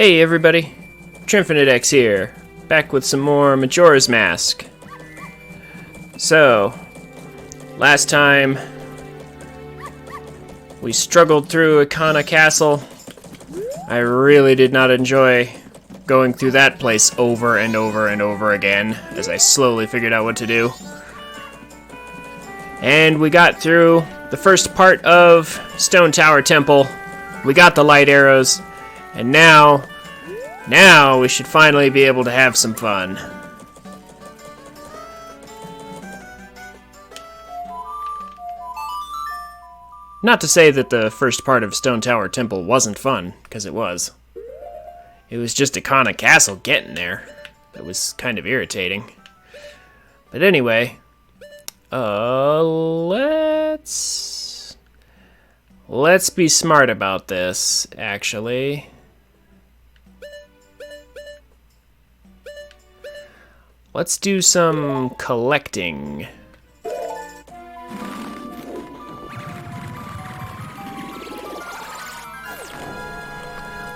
Hey everybody, TrinfiniteX here, back with some more Majora's Mask. So, last time we struggled through Ikana Castle. I really did not enjoy going through that place over and over and over again as I slowly figured out what to do. And we got through the first part of Stone Tower Temple. We got the light arrows. And now we should finally be able to have some fun. Not to say that the first part of Stone Tower Temple wasn't fun, because it was. It was just Ikana Castle getting there. It was kind of irritating. But anyway, let's be smart about this, actually. Let's do some collecting.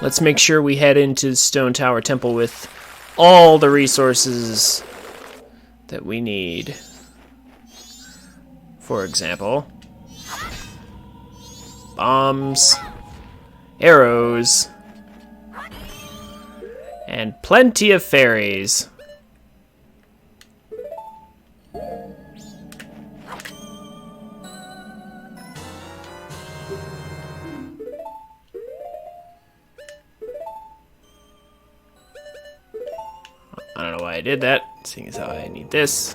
Let's make sure we head into Stone Tower Temple with all the resources that we need. For example, bombs, arrows, and plenty of fairies. I don't know why I did that, seeing as how I need this.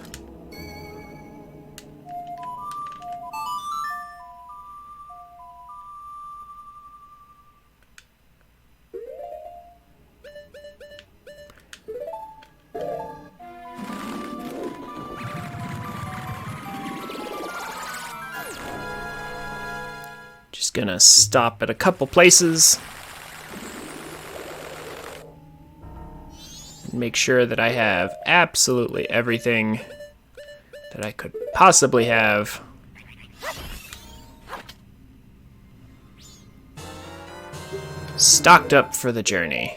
Just gonna stop at a couple places. Make sure that I have absolutely everything that I could possibly have. Stocked up for the journey.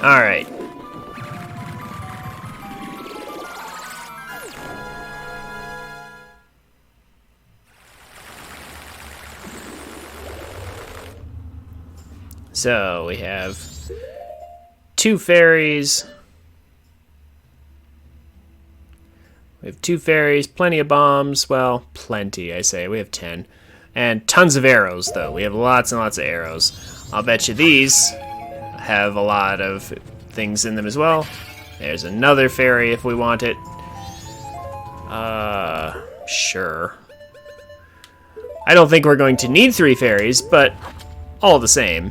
Alright. So, we have 2 fairies. We have 2 fairies, plenty of bombs. Well, plenty, I say. We have 10. And tons of arrows, though. We have lots and lots of arrows. I'll bet you these have a lot of things in them as well. There's another fairy if we want it. Sure. I don't think we're going to need 3 fairies, but all the same.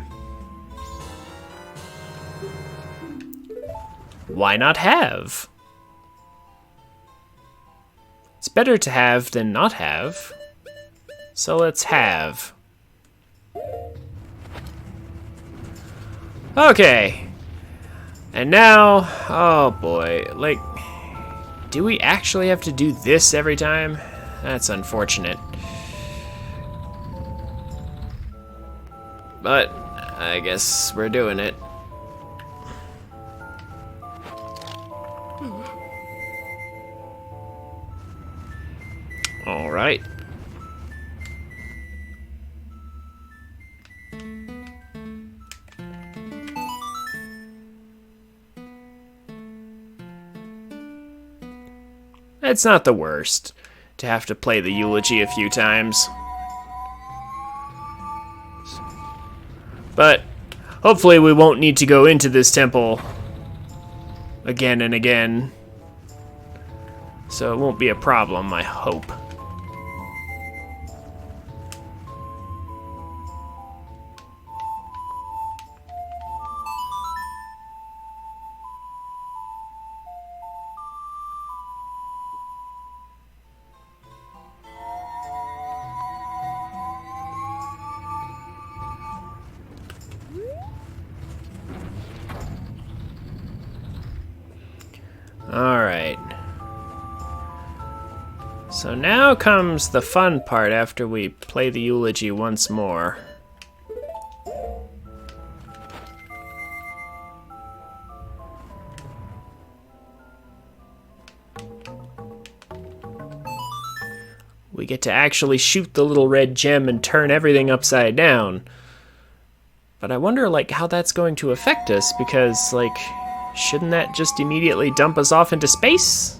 Why not have? It's better to have than not have. So let's have. Okay. And now, oh boy, like, do we actually have to do this every time? That's unfortunate. But I guess we're doing it. All right. It's not the worst to have to play the eulogy a few times. But hopefully we won't need to go into this temple again and again. So it won't be a problem, I hope. So now comes the fun part after we play the eulogy once more. We get to actually shoot the little red gem and turn everything upside down. But I wonder, like, how that's going to affect us, because, like, shouldn't that just immediately dump us off into space?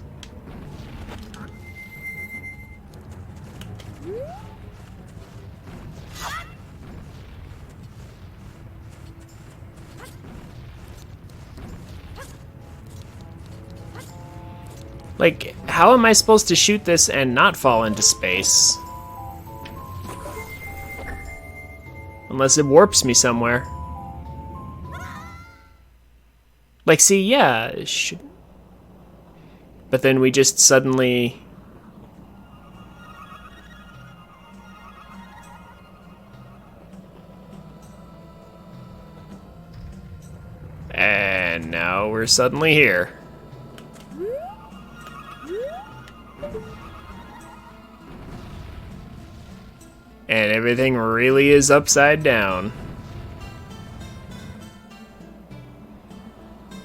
Like, how am I supposed to shoot this and not fall into space? Unless it warps me somewhere. Like, see, yeah, it should... But then we just suddenly... And now we're suddenly here. And everything really is upside down.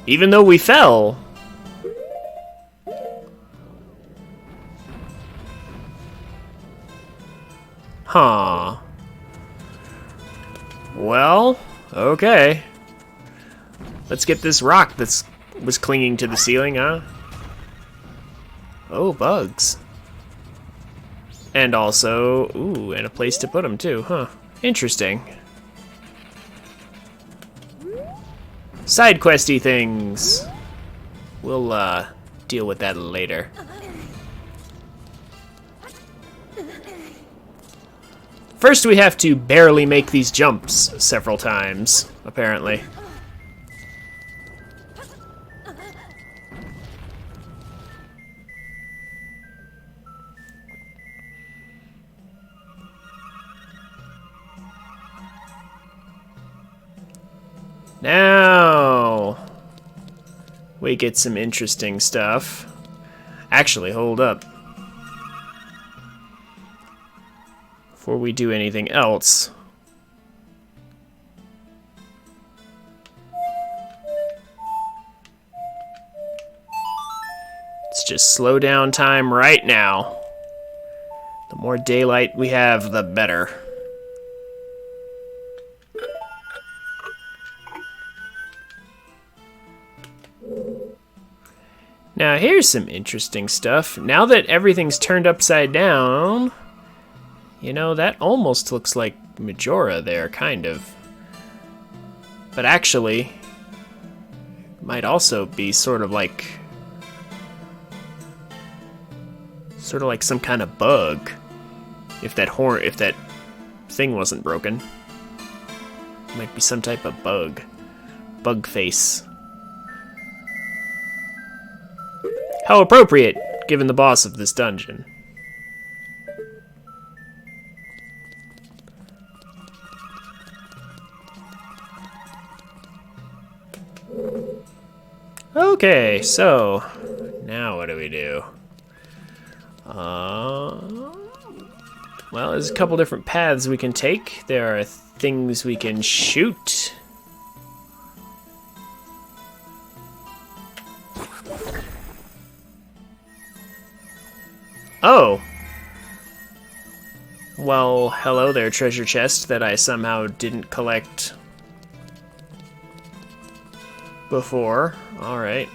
Even though we fell. Huh. Well, okay. Let's get this rock that's was clinging to the ceiling, huh? Oh, bugs. And also, ooh, and a place to put them too, huh? Interesting. Side questy things. We'll deal with that later. First we have to barely make these jumps several times, apparently. Now we get some interesting stuff. Actually, hold up. Before we do anything else, let's just slow down time right now. The more daylight we have, the better. Now here's some interesting stuff. Now that everything's turned upside down, you know, that almost looks like Majora there, kind of. But actually, might also be sort of like some kind of bug. If that thing wasn't broken. It might be some type of bug. Bug face. How appropriate, given the boss of this dungeon. Okay, so now what do we do? Well, there's a couple different paths we can take. There are things we can shoot. Oh. Well, hello there, treasure chest that I somehow didn't collect before. Alright.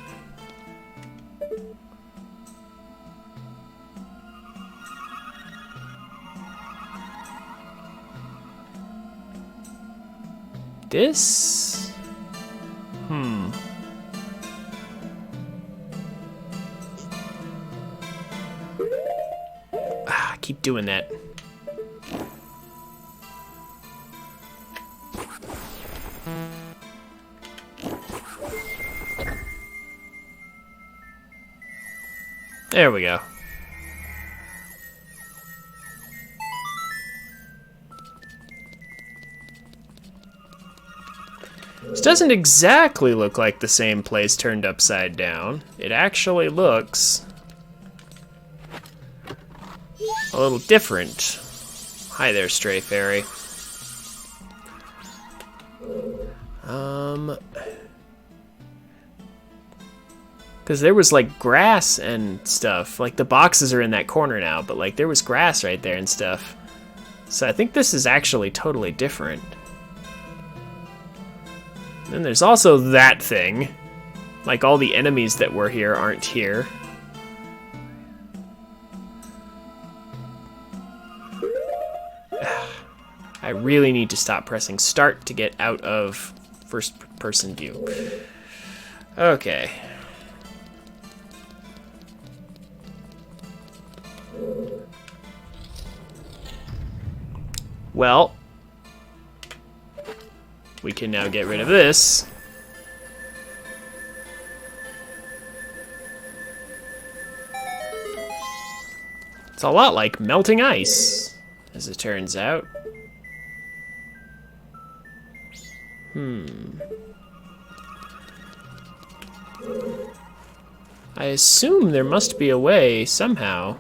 This? Keep doing that. There we go. This doesn't exactly look like the same place turned upside down. It actually looks a little different. Hi there, stray fairy. Because there was like grass and stuff. Like the boxes are in that corner now, but like there was grass right there and stuff. So I think this is actually totally different. Then there's also that thing. Like all the enemies that were here aren't here. I really need to stop pressing start to get out of first person view. Okay. Well, we can now get rid of this. It's a lot like melting ice, as it turns out. I assume there must be a way somehow.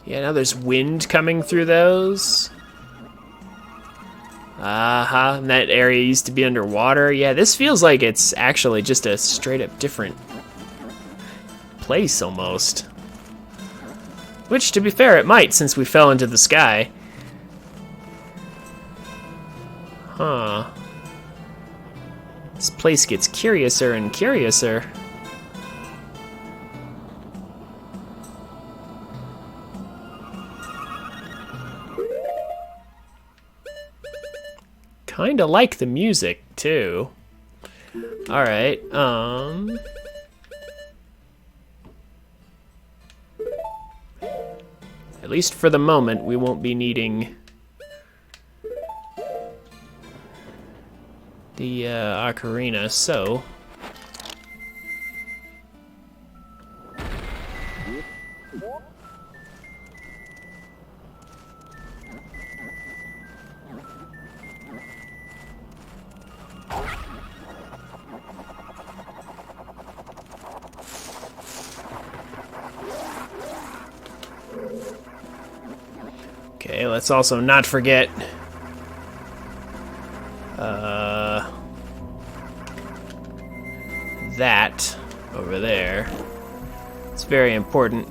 Yeah, now there's wind coming through those. And that area used to be underwater. Yeah, this feels like it's actually just a straight up different place almost. Which, to be fair, it might, since we fell into the sky. Huh. This place gets curiouser and curiouser. Kinda like the music, too. Alright, at least for the moment, we won't be needing the ocarina, so... Okay, let's also not forget that over there. It's very important.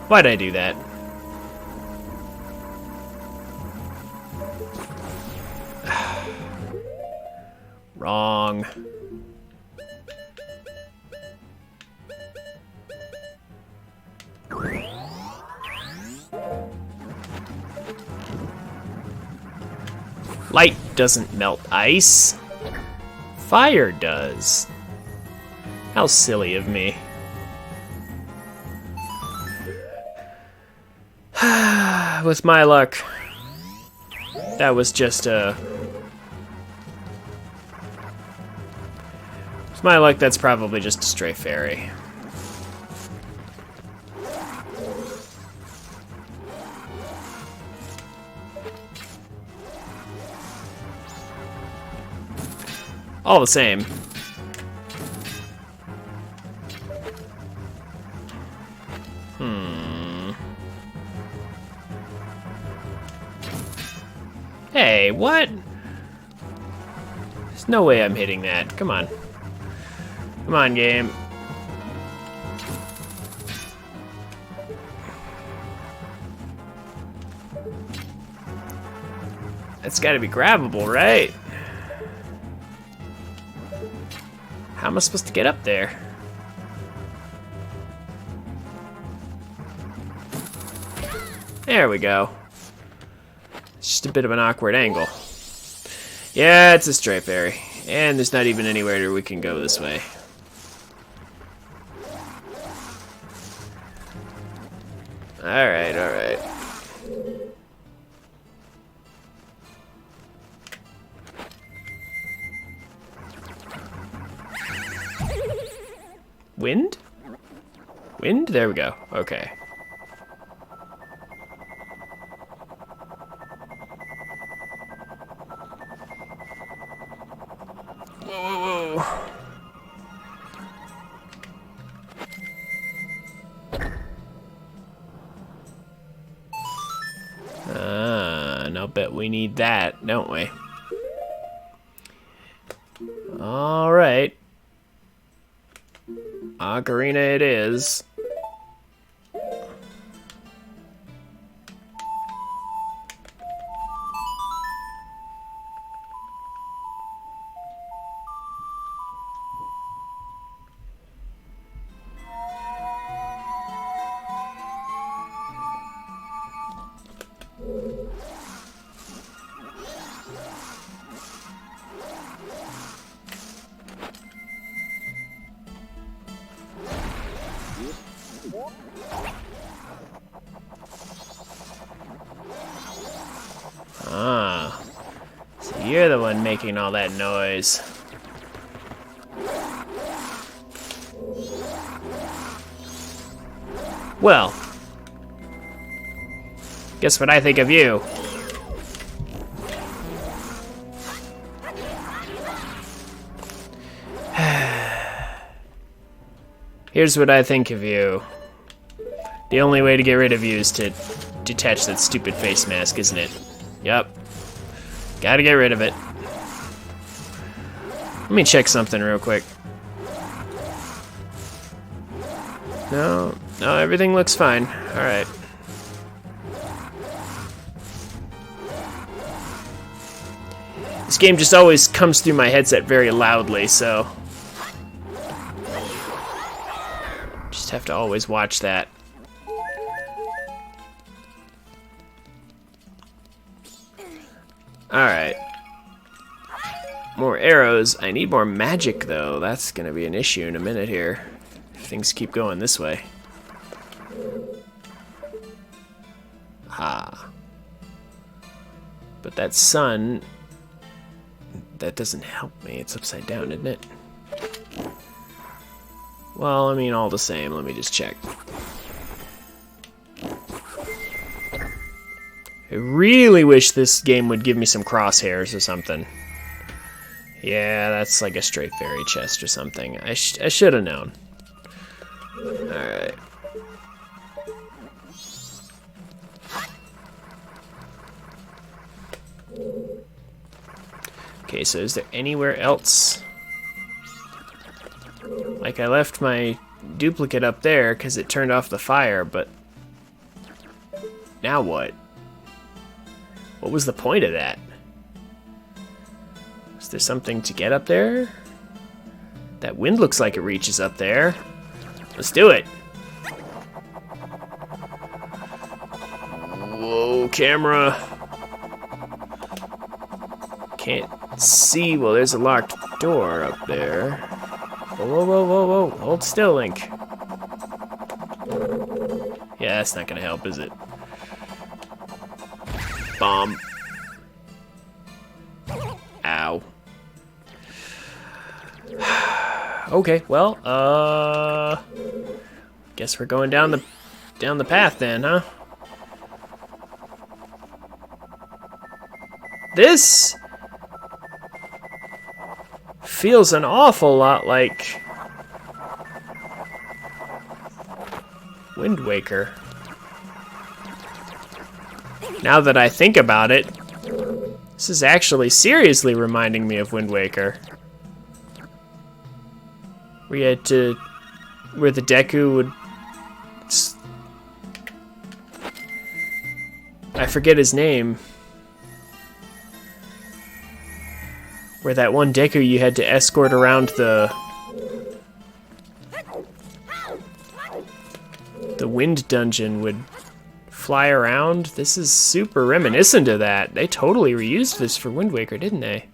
Why'd I do that? Wrong. Light doesn't melt ice. Fire does. How silly of me. With my luck, that was just a... With my luck, that's probably just a stray fairy. All the same. Hey, what? There's no way I'm hitting that. Come on. Come on, game. That's gotta be grabbable, right? How am I supposed to get up there? There we go. It's just a bit of an awkward angle. Yeah, it's a stray fairy. And there's not even anywhere we can go this way. Alright, alright. Wind? Wind? There we go. Okay. Whoa, whoa, whoa. I'll bet we need that, don't we? Alright. Ocarina it is. Ah, so you're the one making all that noise. Well, guess what I think of you? Here's what I think of you. The only way to get rid of you is to detach that stupid face mask, isn't it? Yup. Gotta get rid of it. Let me check something real quick. No, everything looks fine. Alright. This game just always comes through my headset very loudly, so just have to always watch that. Alright. More arrows. I need more magic, though. That's gonna be an issue in a minute here. If things keep going this way. Ah. But that sun, that doesn't help me. It's upside down, isn't it? Well, I mean, all the same. Let me just check. I really wish this game would give me some crosshairs or something. Yeah, that's like a straight fairy chest or something. I should have known. Alright. Okay, so is there anywhere else? Like, I left my duplicate up there because it turned off the fire, but now what? What was the point of that? Is there something to get up there? That wind looks like it reaches up there. Let's do it. Whoa, camera. Can't see. Well, there's a locked door up there. Whoa, whoa, whoa, whoa. Hold still, Link. Yeah, that's not gonna help, is it? Bomb. Ow. Okay, well, guess we're going down the path then, huh? This feels an awful lot like Wind Waker. Now that I think about it, this is actually seriously reminding me of Wind Waker. Where the Deku would... I forget his name. Where that one Deku you had to escort around the wind dungeon would fly around. This is super reminiscent of that. They totally reused this for Wind Waker, didn't they?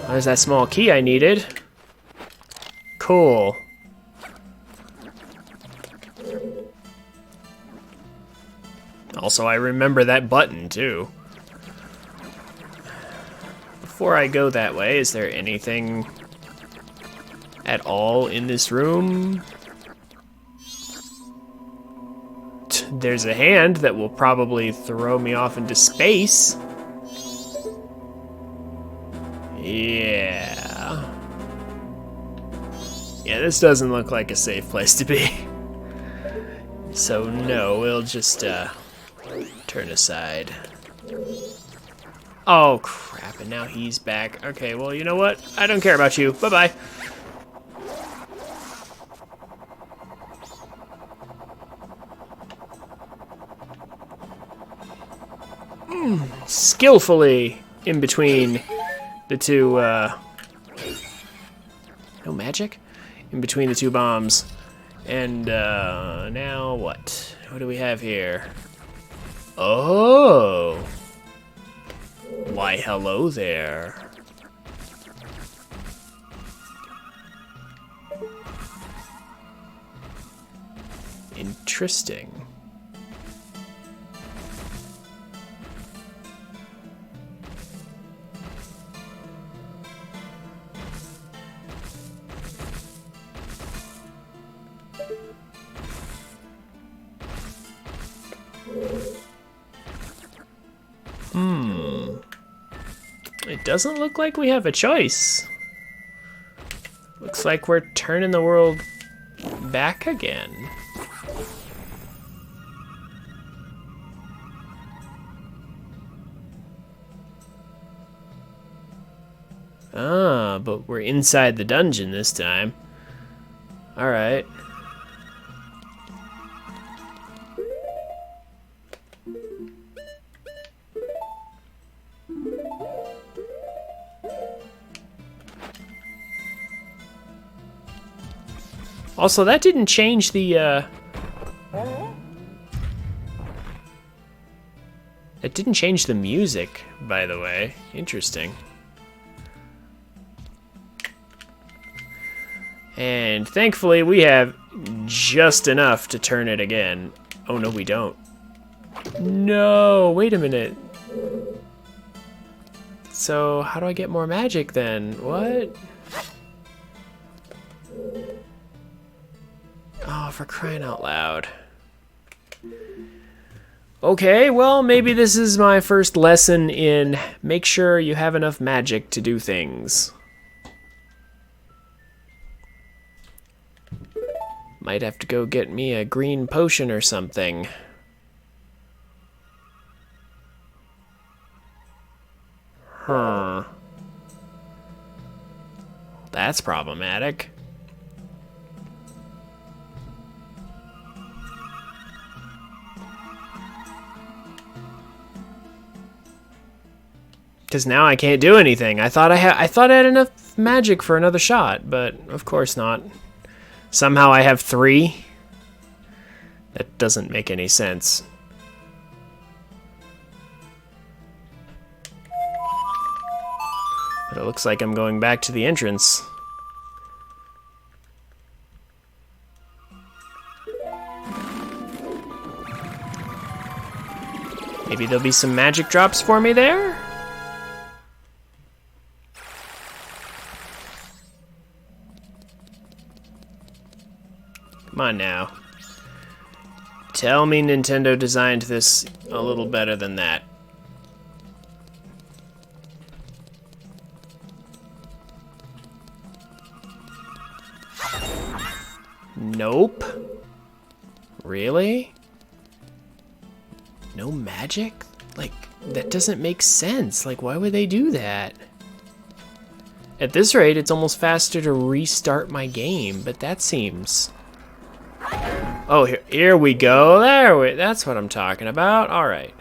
There's that small key I needed. Cool. Also, I remember that button, too. Before I go that way, is there anything at all in this room? There's a hand that will probably throw me off into space. Yeah. Yeah, this doesn't look like a safe place to be. So no, we'll just Turn aside. Oh, crap, and now he's back. Okay, well, you know what? I don't care about you. Bye-bye. Skillfully in between the two, no magic? In between the two bombs. And, now what? What do we have here? Oh! Why, hello there. Interesting. It doesn't look like we have a choice. Looks like we're turning the world back again. Ah, but we're inside the dungeon this time. Alright. Also, that didn't change the, it didn't change the music, by the way. Interesting. And thankfully, we have just enough to turn it again. Oh, no, we don't. No, wait a minute. So, how do I get more magic then? What? Oh, for crying out loud. Okay, well, maybe this is my first lesson in make sure you have enough magic to do things. Might have to go get me a green potion or something. Huh. That's problematic. Because now I can't do anything. I thought I had enough magic for another shot, but of course not. Somehow I have 3. That doesn't make any sense. But it looks like I'm going back to the entrance. Maybe there'll be some magic drops for me there? Come on now. Tell me Nintendo designed this a little better than that. Nope. Really? No magic? Like, that doesn't make sense. Like, why would they do that? At this rate, it's almost faster to restart my game, but that seems... Oh, here we go. That's what I'm talking about. All right.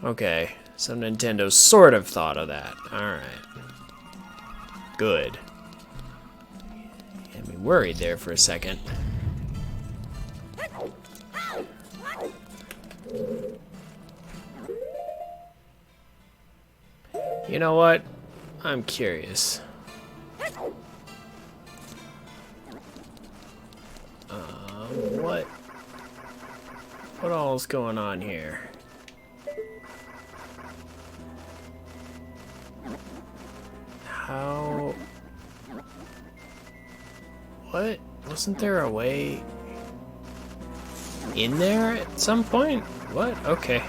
Okay, so Nintendo sort of thought of that. All right. Good. Had me worried there for a second. You know what? I'm curious. What all's going on here? How... What? Wasn't there a way in there at some point? What? Okay.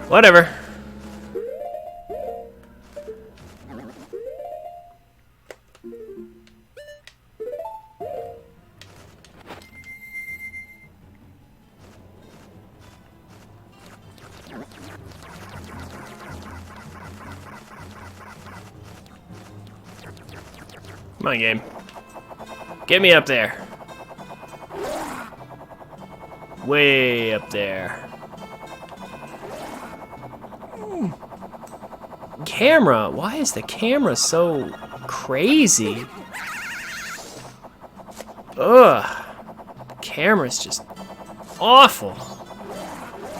Whatever. Come on, game. Get me up there. Way up there. Camera. Why is the camera so crazy? Ugh. Camera's just awful.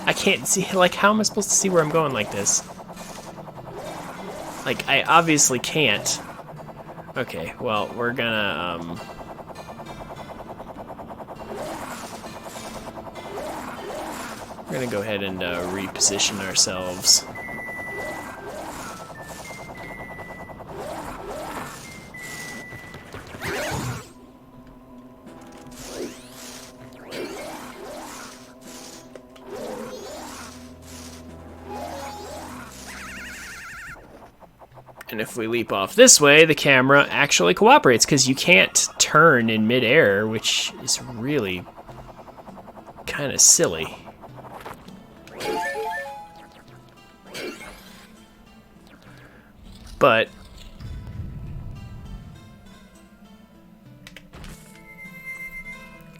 I can't see, like, how am I supposed to see where I'm going like this? Like, I obviously can't. Okay, well, we're gonna, we're gonna go ahead and reposition ourselves. And if we leap off this way, the camera actually cooperates, because you can't turn in midair, which is really kind of silly. But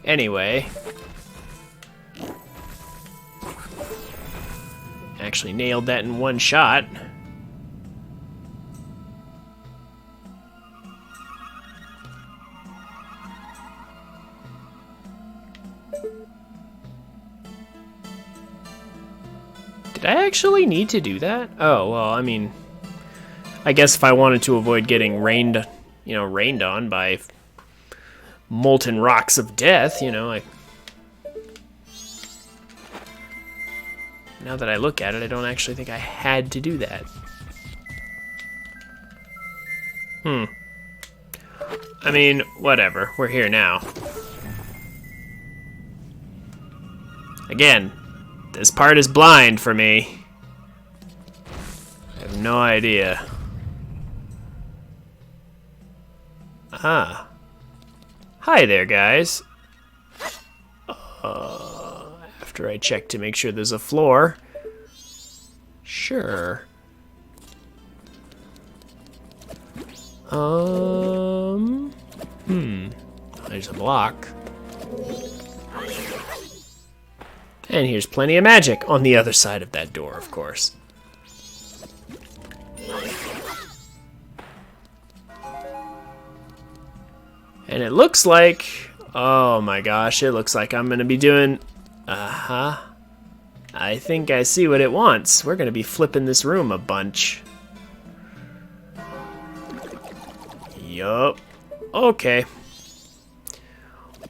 anyway, actually nailed that in one shot. Did I actually need to do that? Oh, well, I mean, I guess if I wanted to avoid getting rained on by molten rocks of death, now that I look at it, I don't actually think I had to do that. I mean, whatever. We're here now. Again, this part is blind for me. I have no idea. Ah. Hi there, guys. After I check to make sure there's a floor. Sure. There's a block. And here's plenty of magic on the other side of that door, of course. And it looks like, oh my gosh, it looks like I'm gonna be doing, I think I see what it wants. We're gonna be flipping this room a bunch. Yup. Okay.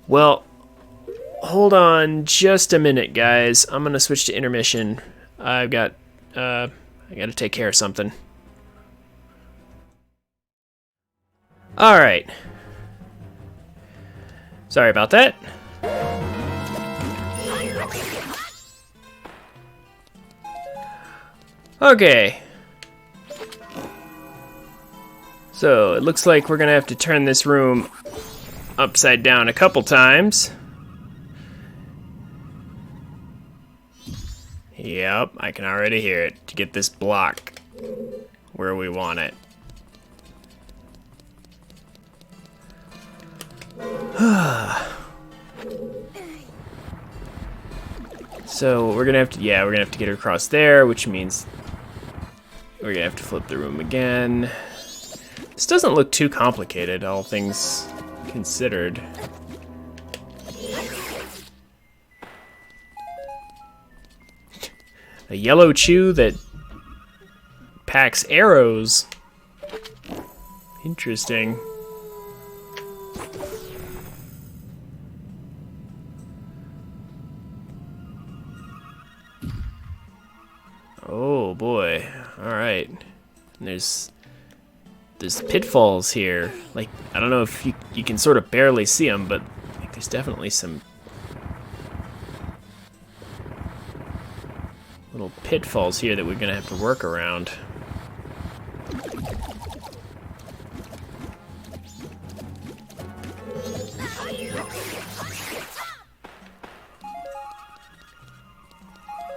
Well, hold on just a minute, guys. I'm gonna switch to intermission. I gotta take care of something. Alright. Sorry about that. Okay. So, it looks like we're gonna have to turn this room upside down a couple times. Yep, I can already hear it, to get this block where we want it. So we're gonna have to, we're gonna have to get her across there, which means we're gonna have to flip the room again. This doesn't look too complicated, all things considered. A yellow chew that packs arrows. Interesting. Oh boy. Alright. There's pitfalls here. Like, I don't know if you can sort of barely see them, but like, there's definitely some little pitfalls here that we're gonna have to work around.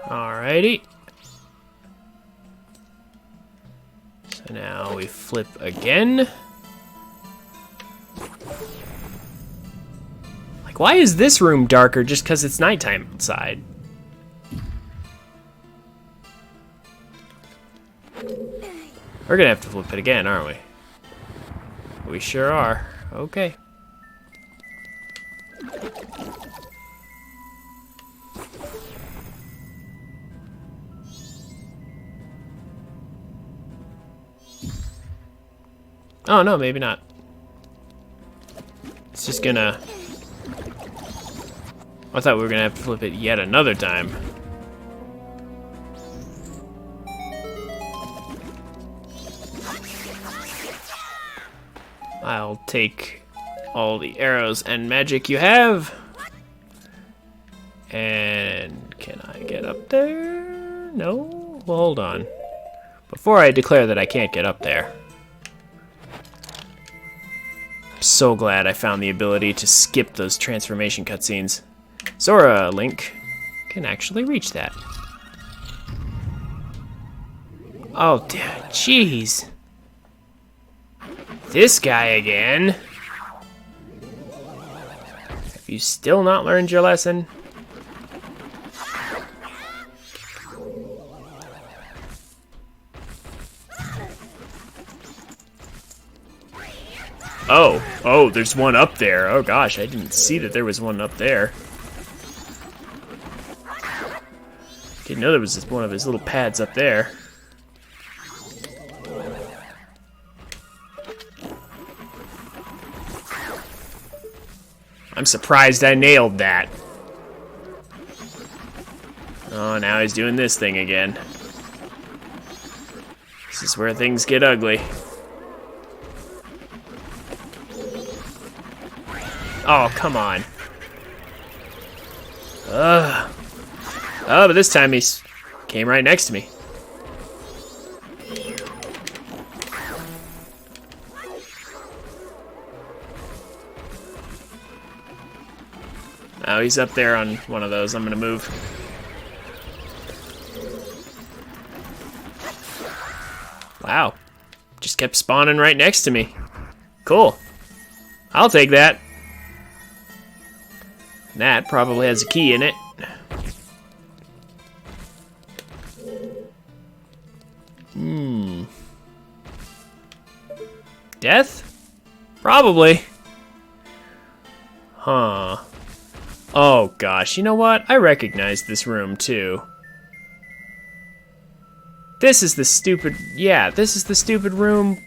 Alrighty. So now we flip again. why is this room darker just because it's nighttime outside? We're gonna have to flip it again, aren't we? We sure are. Okay. Oh, no, maybe not. It's just gonna... I thought we were gonna have to flip it yet another time. I'll take all the arrows and magic you have. And can I get up there? No? Well, hold on. Before I declare that I can't get up there. I'm so glad I found the ability to skip those transformation cutscenes. Zora Link can actually reach that. Oh, jeez. This guy again. Have you still not learned your lesson? Oh, there's one up there. Oh gosh, I didn't see that there was one up there. Didn't know there was one of his little pads up there. I'm surprised I nailed that. Oh, now he's doing this thing again. This is where things get ugly. Oh, come on. Ugh. Oh, but this time he came right next to me. Oh, he's up there on one of those. I'm gonna move. Wow. Just kept spawning right next to me. Cool. I'll take that. That probably has a key in it. Death? Probably. Huh. Oh gosh, you know what? I recognize this room too. This is the stupid, this is the stupid room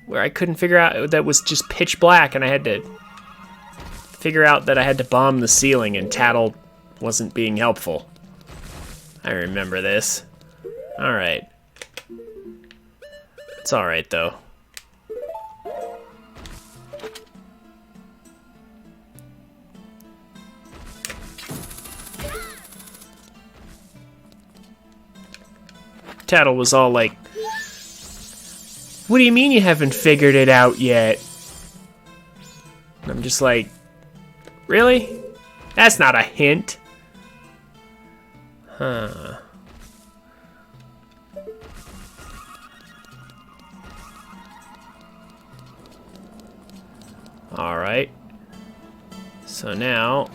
where I couldn't figure out, that was just pitch black and I had to figure out that I had to bomb the ceiling and Tattle wasn't being helpful. I remember this. Alright. It's alright though. Tattle was all like, what do you mean you haven't figured it out yet? And I'm just like, really? That's not a hint. Huh. Alright. So now,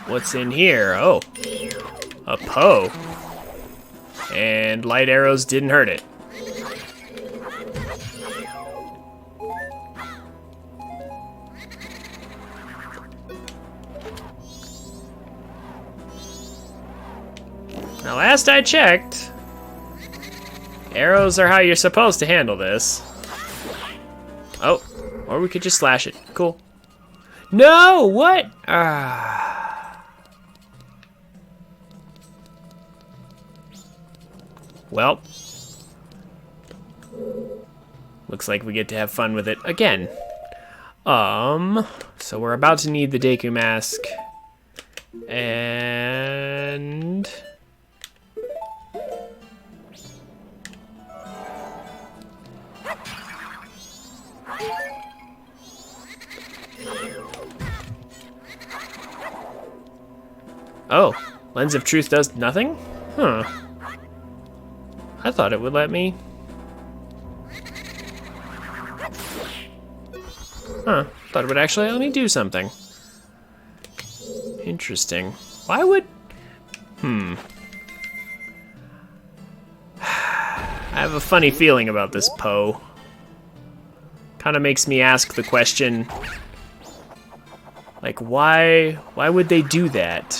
what's in here? Oh, a Poe. And light arrows didn't hurt it. Now, last I checked, arrows are how you're supposed to handle this. Oh, or we could just slash it. Cool. No, what? Well, looks like we get to have fun with it again. So we're about to need the Deku mask. And... oh, Lens of Truth does nothing? Huh. I thought it would let me. Huh. Thought it would actually let me do something. Interesting. Why would... I have a funny feeling about this Poe. Kind of makes me ask the question, like, why would they do that?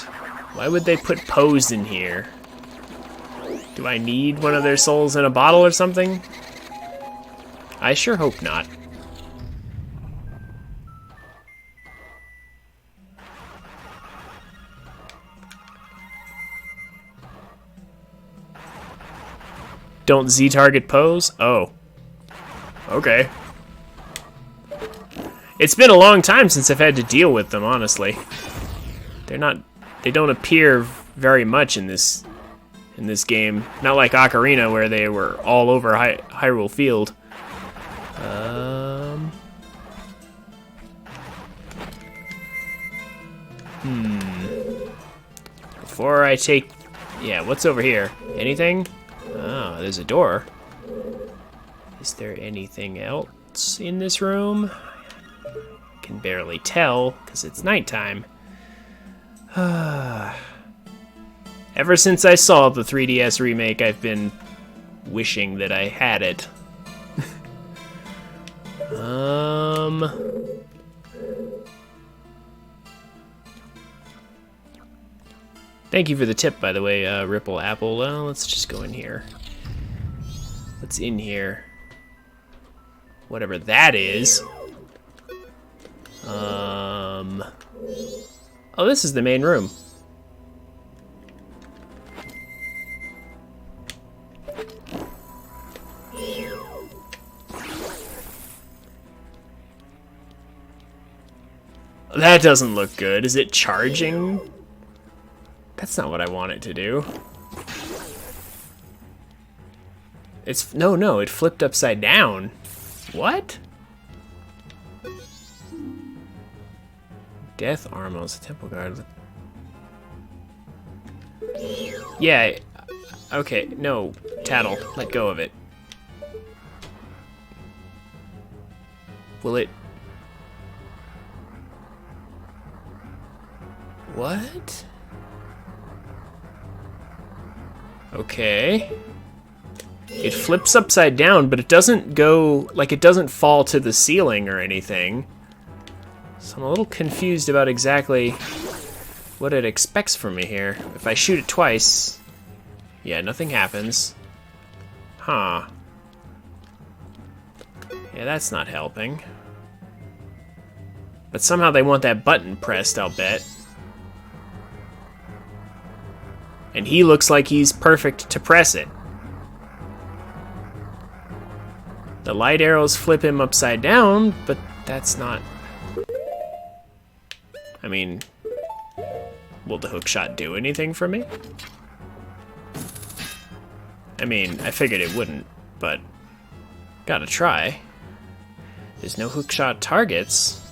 Why would they put Poes in here? Do I need one of their souls in a bottle or something? I sure hope not. Don't Z-target Poes? Oh. Okay. It's been a long time since I've had to deal with them, honestly. They don't appear very much in this game. Not like Ocarina, where they were all over Hyrule Field. Before I take... Yeah, what's over here? Anything? Oh, there's a door. Is there anything else in this room? I can barely tell, because it's nighttime. Ever since I saw the 3DS remake, I've been wishing that I had it. Thank you for the tip, by the way, Ripple Apple. Well, let's just go in here. What's in here? Whatever that is. Oh, this is the main room. That doesn't look good. Is it charging? That's not what I want it to do. It's... No, it flipped upside down. What? Death Armos, Temple Guard. Yeah, okay, no, Tattle, let go of it. Will it... What? Okay. It flips upside down, but it doesn't go, like, it doesn't fall to the ceiling or anything. So I'm a little confused about exactly what it expects from me here. If I shoot it twice, yeah, nothing happens. Huh. Yeah, that's not helping. But somehow they want that button pressed, I'll bet. And he looks like he's perfect to press it. The light arrows flip him upside down, but that's not... I mean, will the hookshot do anything for me? I mean, I figured it wouldn't, but gotta try. There's no hookshot targets.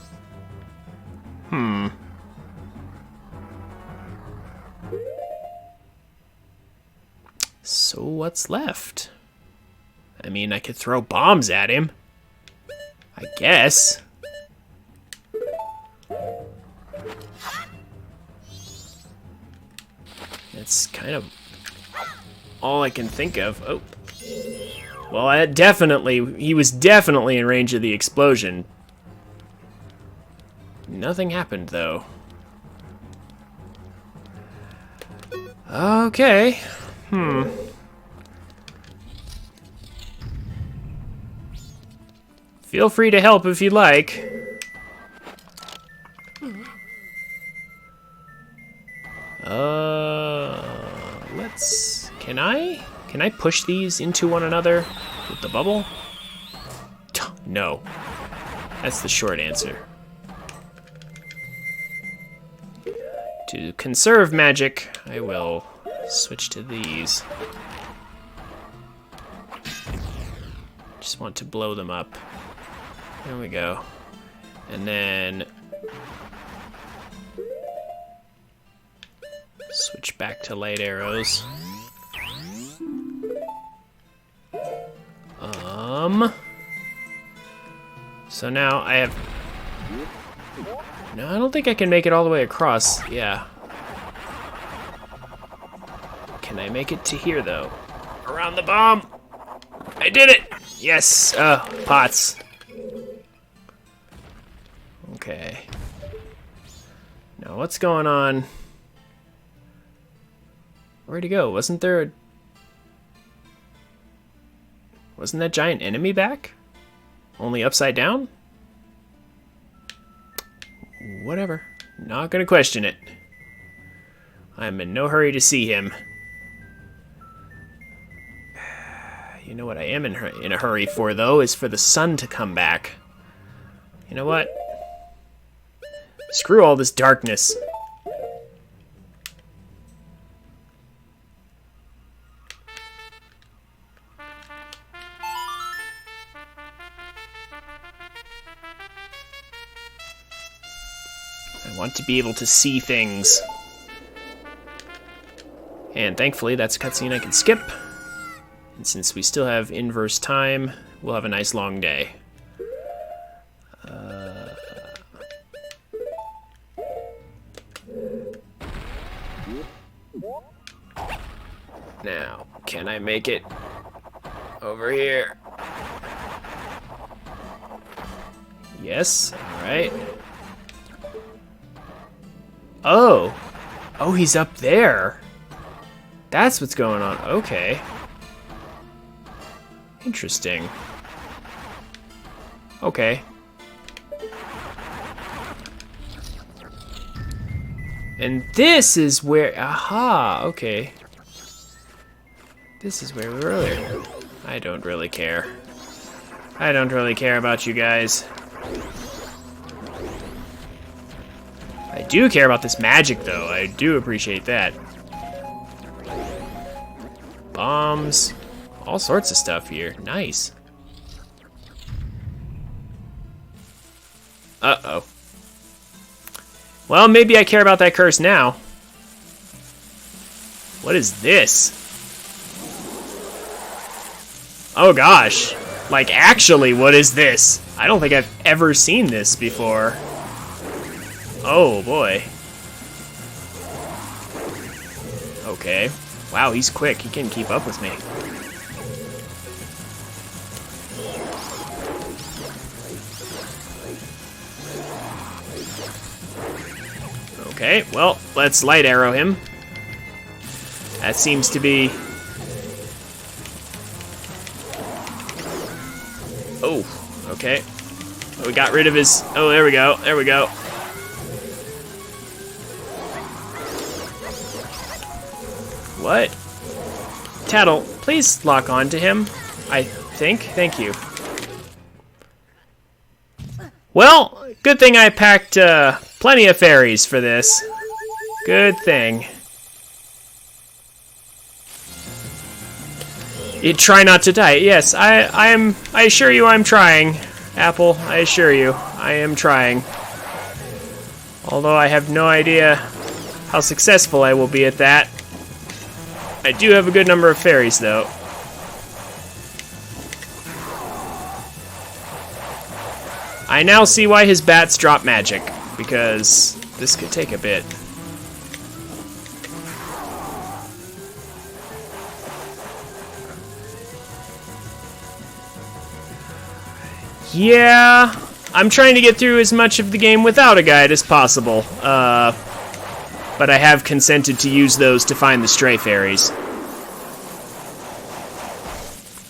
So what's left? I mean, I could throw bombs at him, I guess. That's kind of all I can think of. Oh. Well, he was definitely in range of the explosion. Nothing happened, though. Okay. Feel free to help if you'd like. Let's... Can I push these into one another with the bubble? No. That's the short answer. To conserve magic, I will switch to these. Just want to blow them up. There we go. And then switch back to light arrows. So now I have... No, I don't think I can make it all the way across. Yeah. Can I make it to here, though? Around the bomb! I did it! Yes! Pots. Okay. Now, what's going on? Where'd he go? Wasn't that giant enemy back? Only upside down? Whatever. Not gonna question it. I'm in no hurry to see him. You know what I am in a hurry for, though, is for the sun to come back. You know what? Screw all this darkness. I want to be able to see things. And thankfully, that's a cutscene I can skip. And since we still have inverse time, we'll have a nice long day. Now, can I make it over here? Yes, alright. Oh! Oh, he's up there! That's what's going on. Okay. Interesting. Okay. And this is where... Aha! Okay. This is where we were earlier. I don't really care. I don't really care about you guys. I do care about this magic, though. I do appreciate that. Bombs. All sorts of stuff here. Nice. Uh-oh. Well, maybe I care about that curse now. What is this? Oh gosh. Like, actually, what is this? I don't think I've ever seen this before. Oh boy. Okay. Wow, he's quick. He can keep up with me. Okay, well, let's light arrow him. That seems to be... Oh, okay. We got rid of his... Oh, there we go. There we go. What? Tattle, please lock on to him. I think. Thank you. Well, good thing I packed plenty of fairies for this. Good thing. You try not to die. Yes, I assure you I'm trying. Apple, I assure you, I am trying. Although I have no idea how successful I will be at that. I do have a good number of fairies, though. I now see why his bats drop magic, because this could take a bit. Yeah, I'm trying to get through as much of the game without a guide as possible. But I have consented to use those to find the stray fairies.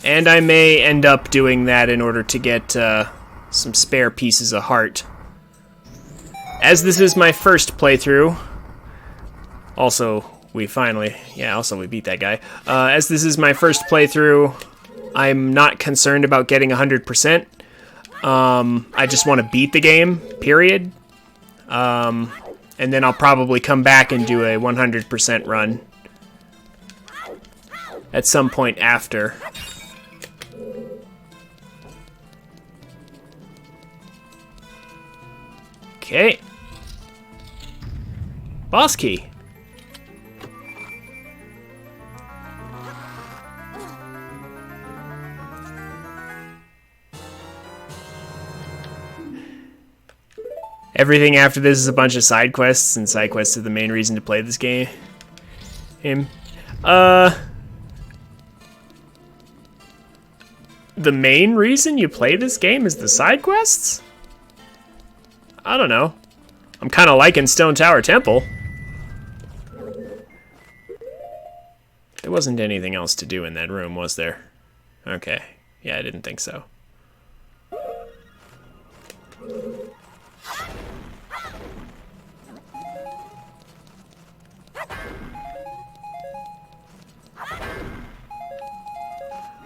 And I may end up doing that in order to get some spare pieces of heart. As this is my first playthrough, also we beat that guy. As this is my first playthrough, I'm not concerned about getting 100%. I just want to beat the game, period. And then I'll probably come back and do a 100% run at some point after. Okay. Boss key. Everything after this is a bunch of side quests, and side quests are the main reason to play this game. The main reason you play this game is the side quests? I don't know. I'm kind of liking Stone Tower Temple. There wasn't anything else to do in that room, was there? Okay. Yeah, I didn't think so.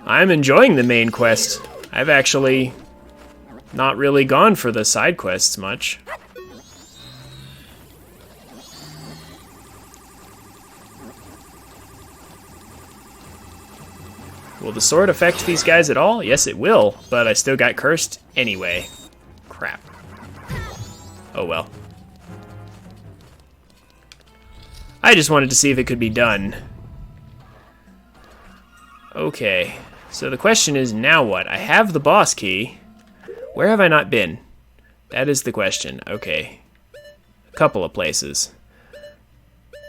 I'm enjoying the main quest. I've actually not really gone for the side quests much. Will the sword affect these guys at all? Yes, it will, but I still got cursed anyway. Crap. Oh well. I just wanted to see if it could be done. Okay, so the question is now what? I have the boss key. Where have I not been? That is the question. Okay. A couple of places.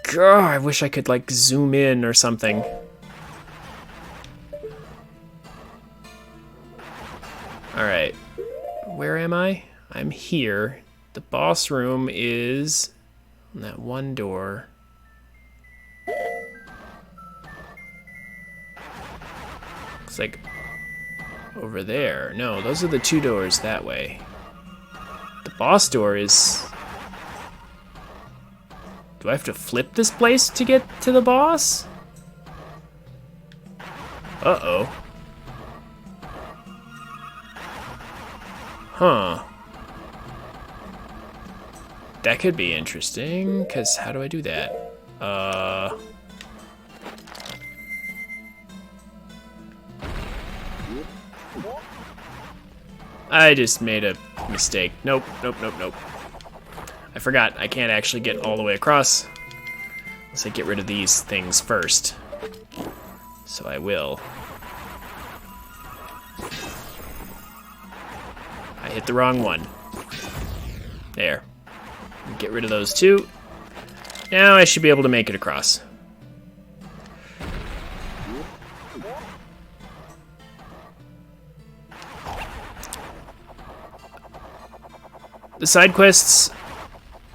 God, I wish I could like zoom in or something. Alright. Where am I? I'm here. The boss room is on that one door. Looks like over there. No, those are the two doors that way. The boss door is... Do I have to flip this place to get to the boss? Uh-oh. Huh. That could be interesting, because how do I do that? I just made a mistake. Nope, nope, nope, nope. I forgot I can't actually get all the way across unless I get rid of these things first. So I will. I hit the wrong one. There. Get rid of those two. Now I should be able to make it across. The side quests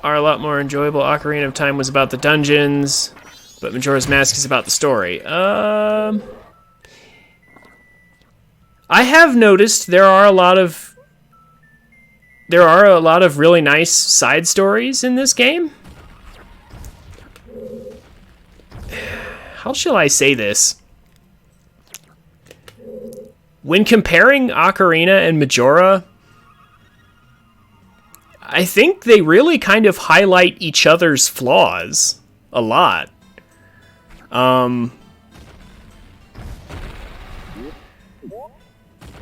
are a lot more enjoyable. Ocarina of Time was about the dungeons, but Majora's Mask is about the story. I have noticed there are a lot of really nice side stories in this game. How shall I say this? When comparing Ocarina and Majora, I think they really kind of highlight each other's flaws a lot.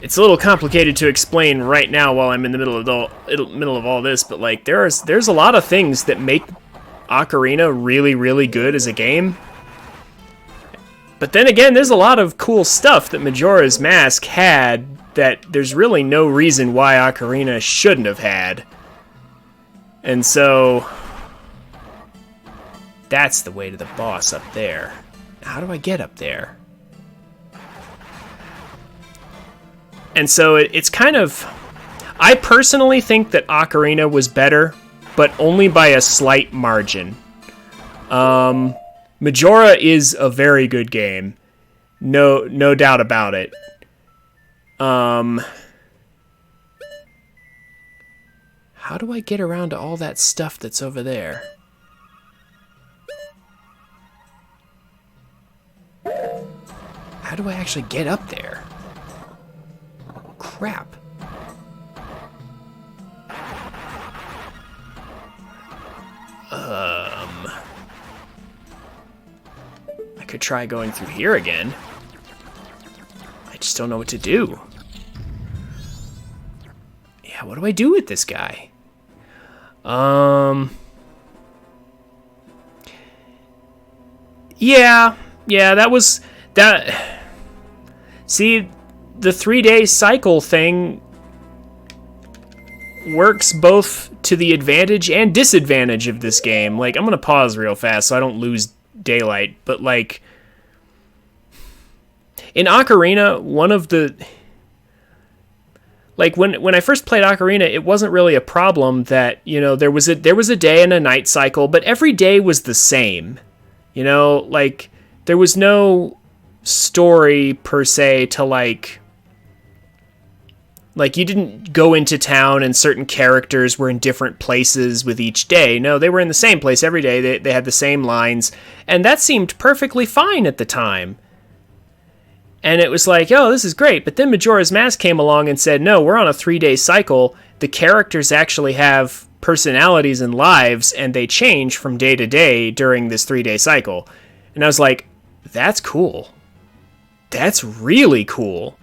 It's a little complicated to explain right now while I'm in the middle of all this, but like there's a lot of things that make Ocarina really, really good as a game. But then again, there's a lot of cool stuff that Majora's Mask had that there's really no reason why Ocarina shouldn't have had. And so that's the way to the boss up there. How do I get up there? And so it's kind of... I personally think that Ocarina was better, but only by a slight margin. Majora is a very good game. No doubt about it. How do I get around to all that stuff that's over there? How do I actually get up there? Crap. I could try going through here again. I just don't know what to do. Yeah, what do I do with this guy? Yeah, that was... that. See, the 3-day cycle thing works both to the advantage and disadvantage of this game. Like, I'm gonna pause real fast so I don't lose daylight, but like in Ocarina, one of the like when I first played Ocarina, it wasn't really a problem that, you know, there was a day and a night cycle, but every day was the same. You know, like there was no story per se to like you didn't go into town and certain characters were in different places with each day. No, they were in the same place every day. They had the same lines, and that seemed perfectly fine at the time. And it was like, oh, this is great. But then Majora's Mask came along and said, no, we're on a 3-day cycle. The characters actually have personalities and lives, and they change from day to day during this 3-day cycle. And I was like, that's cool. That's really cool.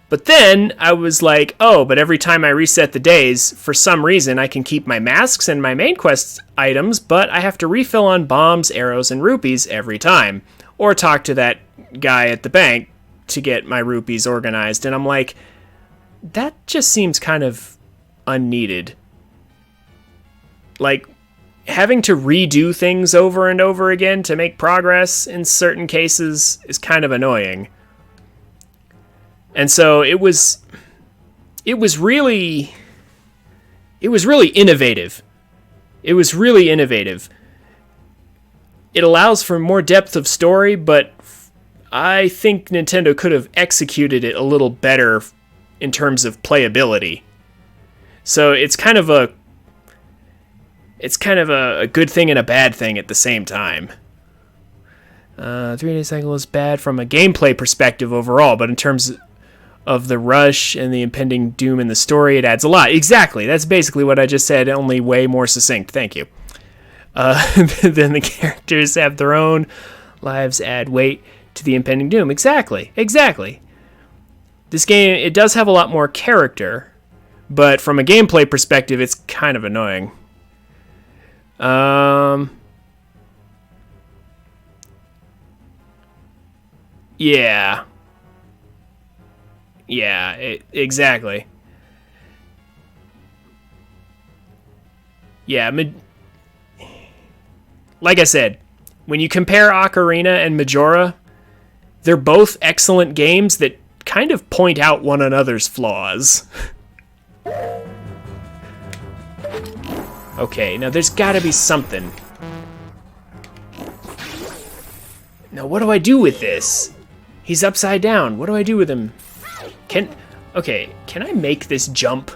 But then I was like, oh, but every time I reset the days, for some reason, I can keep my masks and my main quest items, but I have to refill on bombs, arrows, and rupees every time. Or talk to that guy at the bank to get my rupees organized. And I'm like, that just seems kind of unneeded. Like, having to redo things over and over again to make progress in certain cases is kind of annoying. And so it was really innovative. It was really innovative. It allows for more depth of story, but I think Nintendo could have executed it a little better in terms of playability. So it's kind of a good thing and a bad thing at the same time. 3-day cycle is bad from a gameplay perspective overall, but in terms of the rush and the impending doom in the story, it adds a lot. Exactly. That's basically what I just said, only way more succinct. Thank you. Then the characters have their own lives, add weight to the impending doom. Exactly. This game, it does have a lot more character, but from a gameplay perspective, it's kind of annoying. Yeah. Exactly. Yeah, like I said, when you compare Ocarina and Majora, they're both excellent games that kind of point out one another's flaws. Okay, now there's gotta be something. Now what do I do with this? He's upside down. What do I do with him? Can I make this jump?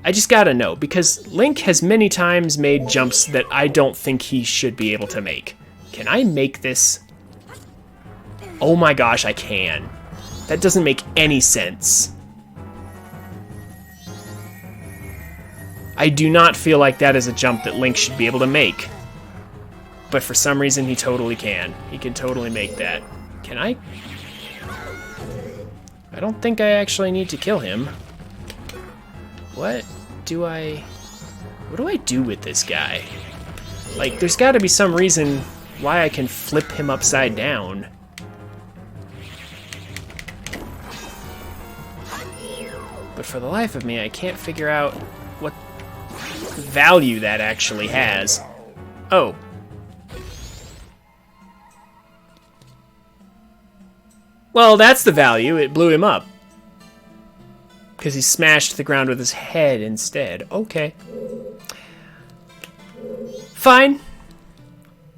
I just gotta know, because Link has many times made jumps that I don't think he should be able to make. Can I make this? Oh my gosh, I can. That doesn't make any sense. I do not feel like that is a jump that Link should be able to make. But for some reason, he totally can. He can totally make that. Can I? I don't think I actually need to kill him. What do I do with this guy? Like, there's got to be some reason why I can flip him upside down. But for the life of me, I can't figure out what value that actually has. Oh. Well, that's the value. It blew him up. Because he smashed the ground with his head instead. Okay. Fine.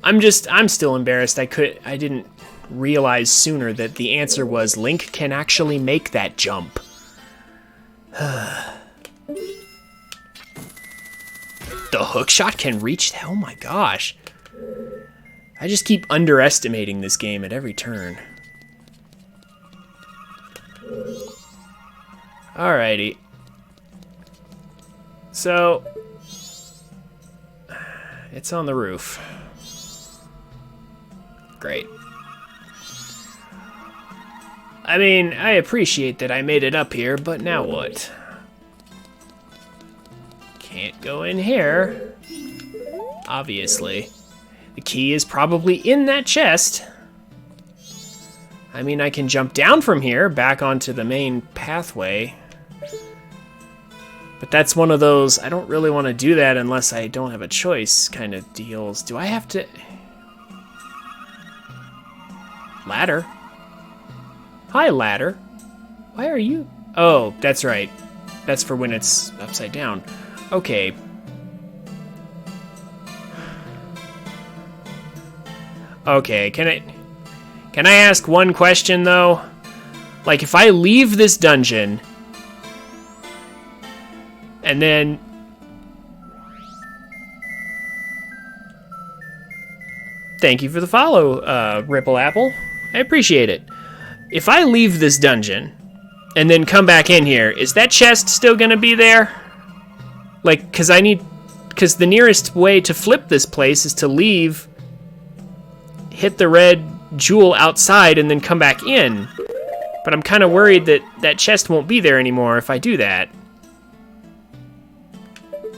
I'm still embarrassed. I didn't realize sooner that the answer was Link can actually make that jump. The hookshot can reach? Oh my gosh. I just keep underestimating this game at every turn. Alrighty. So, it's on the roof. Great. I mean, I appreciate that I made it up here, but now what? Can't go in here. Obviously. The key is probably in that chest. I mean, I can jump down from here, back onto the main pathway. But that's one of those, I don't really want to do that unless I don't have a choice kind of deals. Do I have to... Ladder? Hi, ladder. Why are you... Oh, that's right. That's for when it's upside down. Okay. Okay, can I ask one question, though? Like, if I leave this dungeon... And then... Thank you for the follow, Ripple Apple. I appreciate it. If I leave this dungeon and then come back in here, is that chest still gonna be there? Like, because the nearest way to flip this place is to leave, hit the red jewel outside, and then come back in. But I'm kind of worried that that chest won't be there anymore if I do that.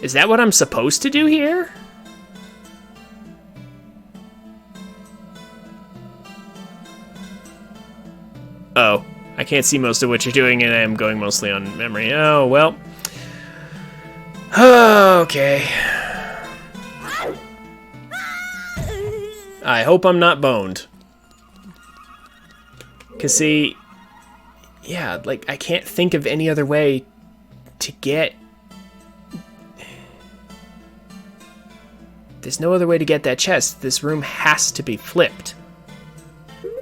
Is that what I'm supposed to do here? Oh, I can't see most of what you're doing, and I'm going mostly on memory. Oh, well. Okay. I hope I'm not boned. Because, see, yeah, like, I can't think of any other way to get... There's no other way to get that chest. This room has to be flipped.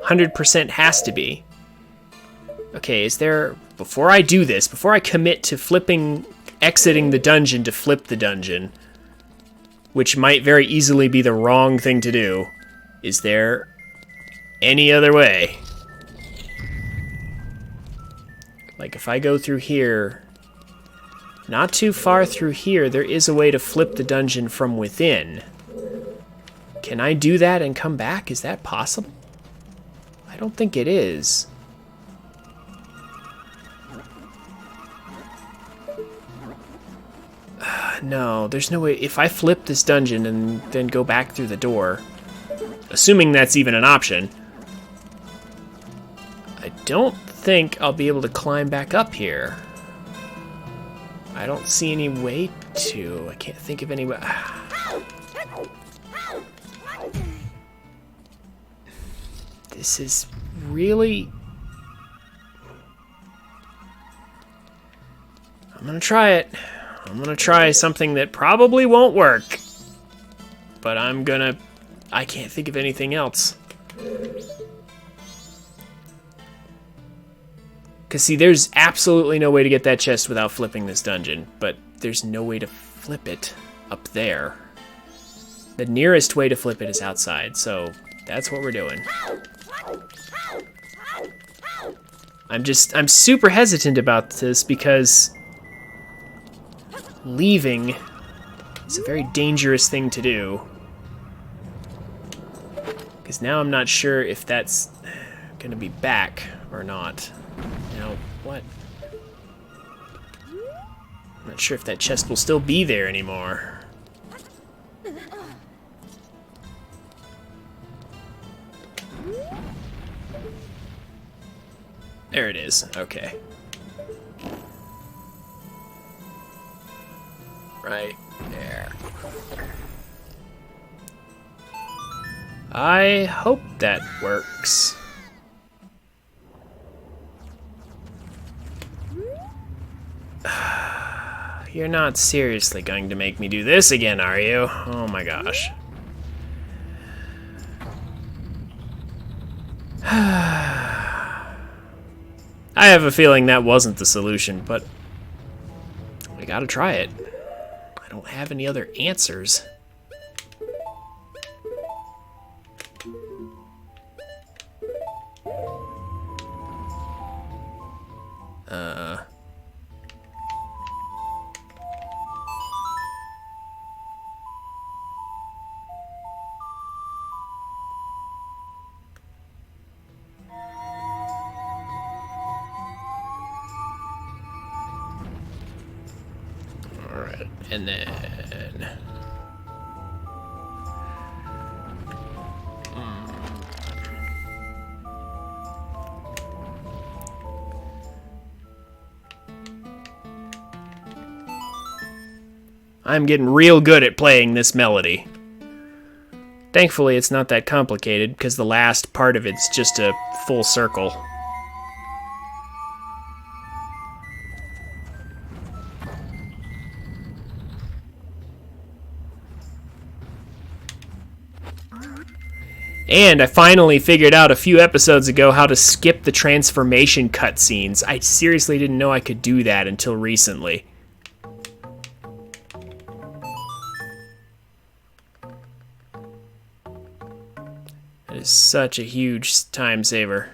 100% has to be. Okay, is there... Before I do this, before I commit to exiting the dungeon to flip the dungeon, which might very easily be the wrong thing to do, is there any other way? Like, if I go through here, not too far through here, there is a way to flip the dungeon from within. Can I do that and come back? Is that possible? I don't think it is. No, there's no way. If I flip this dungeon and then go back through the door, assuming that's even an option, I don't think I'll be able to climb back up here. I don't see any way to. I can't think of any way. This is really... I'm gonna try it. I'm gonna try something that probably won't work. But I can't think of anything else. Because, see, there's absolutely no way to get that chest without flipping this dungeon. But there's no way to flip it up there. The nearest way to flip it is outside, so that's what we're doing. I'm super hesitant about this because leaving is a very dangerous thing to do. Because now I'm not sure if that's gonna be back or not. You know, what? I'm not sure if that chest will still be there anymore. There it is. Okay. Right there. I hope that works. You're not seriously going to make me do this again, are you? Oh my gosh. I have a feeling that wasn't the solution, but we gotta try it. I don't have any other answers. Alright, and then... I'm getting real good at playing this melody. Thankfully, it's not that complicated, because the last part of it's just a full circle. And I finally figured out a few episodes ago how to skip the transformation cutscenes. I seriously didn't know I could do that until recently. That is such a huge time saver.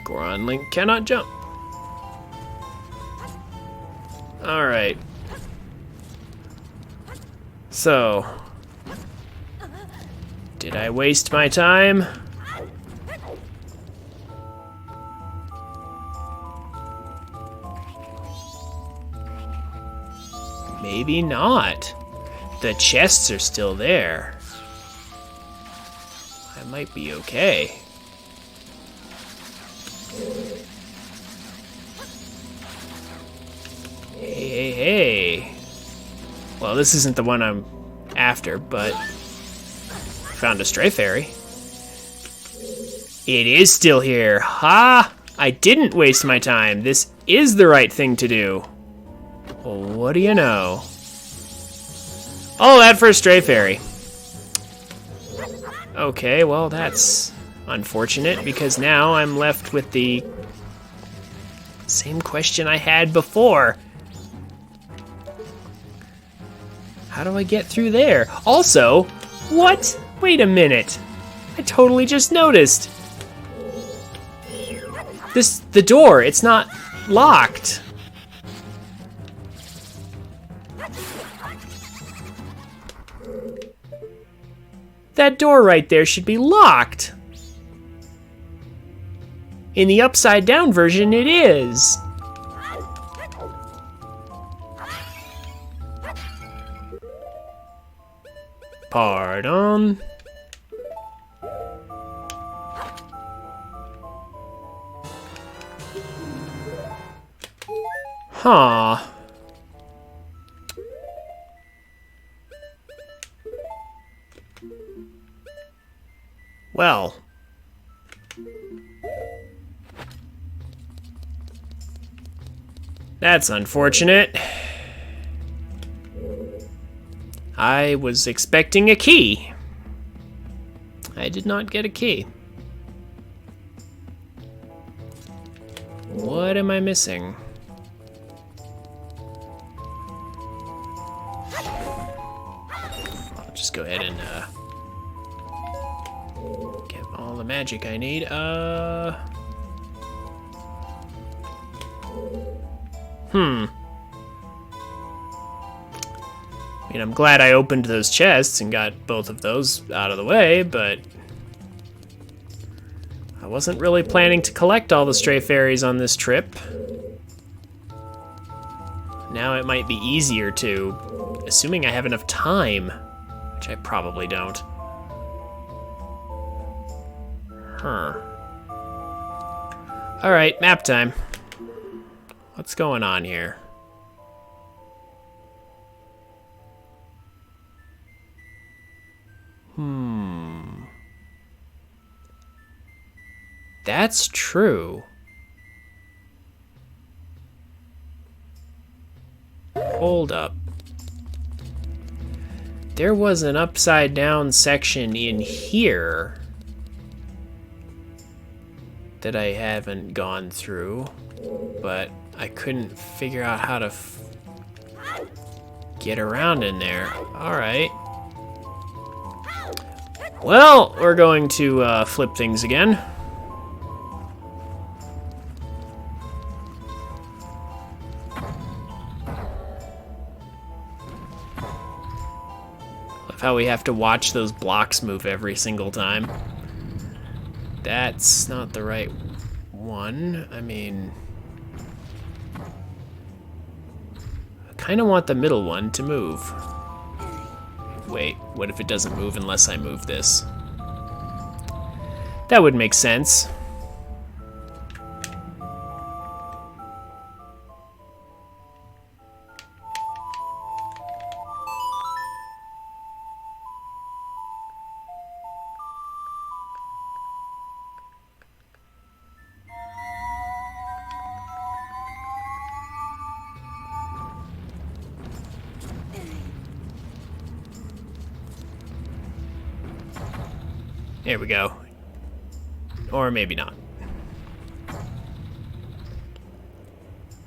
Goron Link cannot jump. Alright. So, did I waste my time? Maybe not. The chests are still there. I might be okay. Hey. Well, this isn't the one I'm after, but I found a stray fairy. It is still here. Ha! I didn't waste my time. This is the right thing to do. Well, what do you know? Oh, that for a stray fairy. Okay, well, that's unfortunate, because now I'm left with the same question I had before. How do I get through there? Also, what? Wait a minute. I totally just noticed. The door, it's not locked. That door right there should be locked. In the upside down version, it is. Pardon. Huh. Well. That's unfortunate. I was expecting a key. I did not get a key. What am I missing? I'll just go ahead and get all the magic I need. I mean, I'm glad I opened those chests and got both of those out of the way, but I wasn't really planning to collect all the stray fairies on this trip. Now it might be easier to, assuming I have enough time, which I probably don't. Huh. Alright, map time. What's going on here? That's true. Hold up. There was an upside down section in here that I haven't gone through, but I couldn't figure out how to get around in there. All right. Well, we're going to flip things again. Love how we have to watch those blocks move every single time. That's not the right one. I mean, I kind of want the middle one to move. Wait, what if it doesn't move unless I move this? That would make sense. There we go. Or maybe not.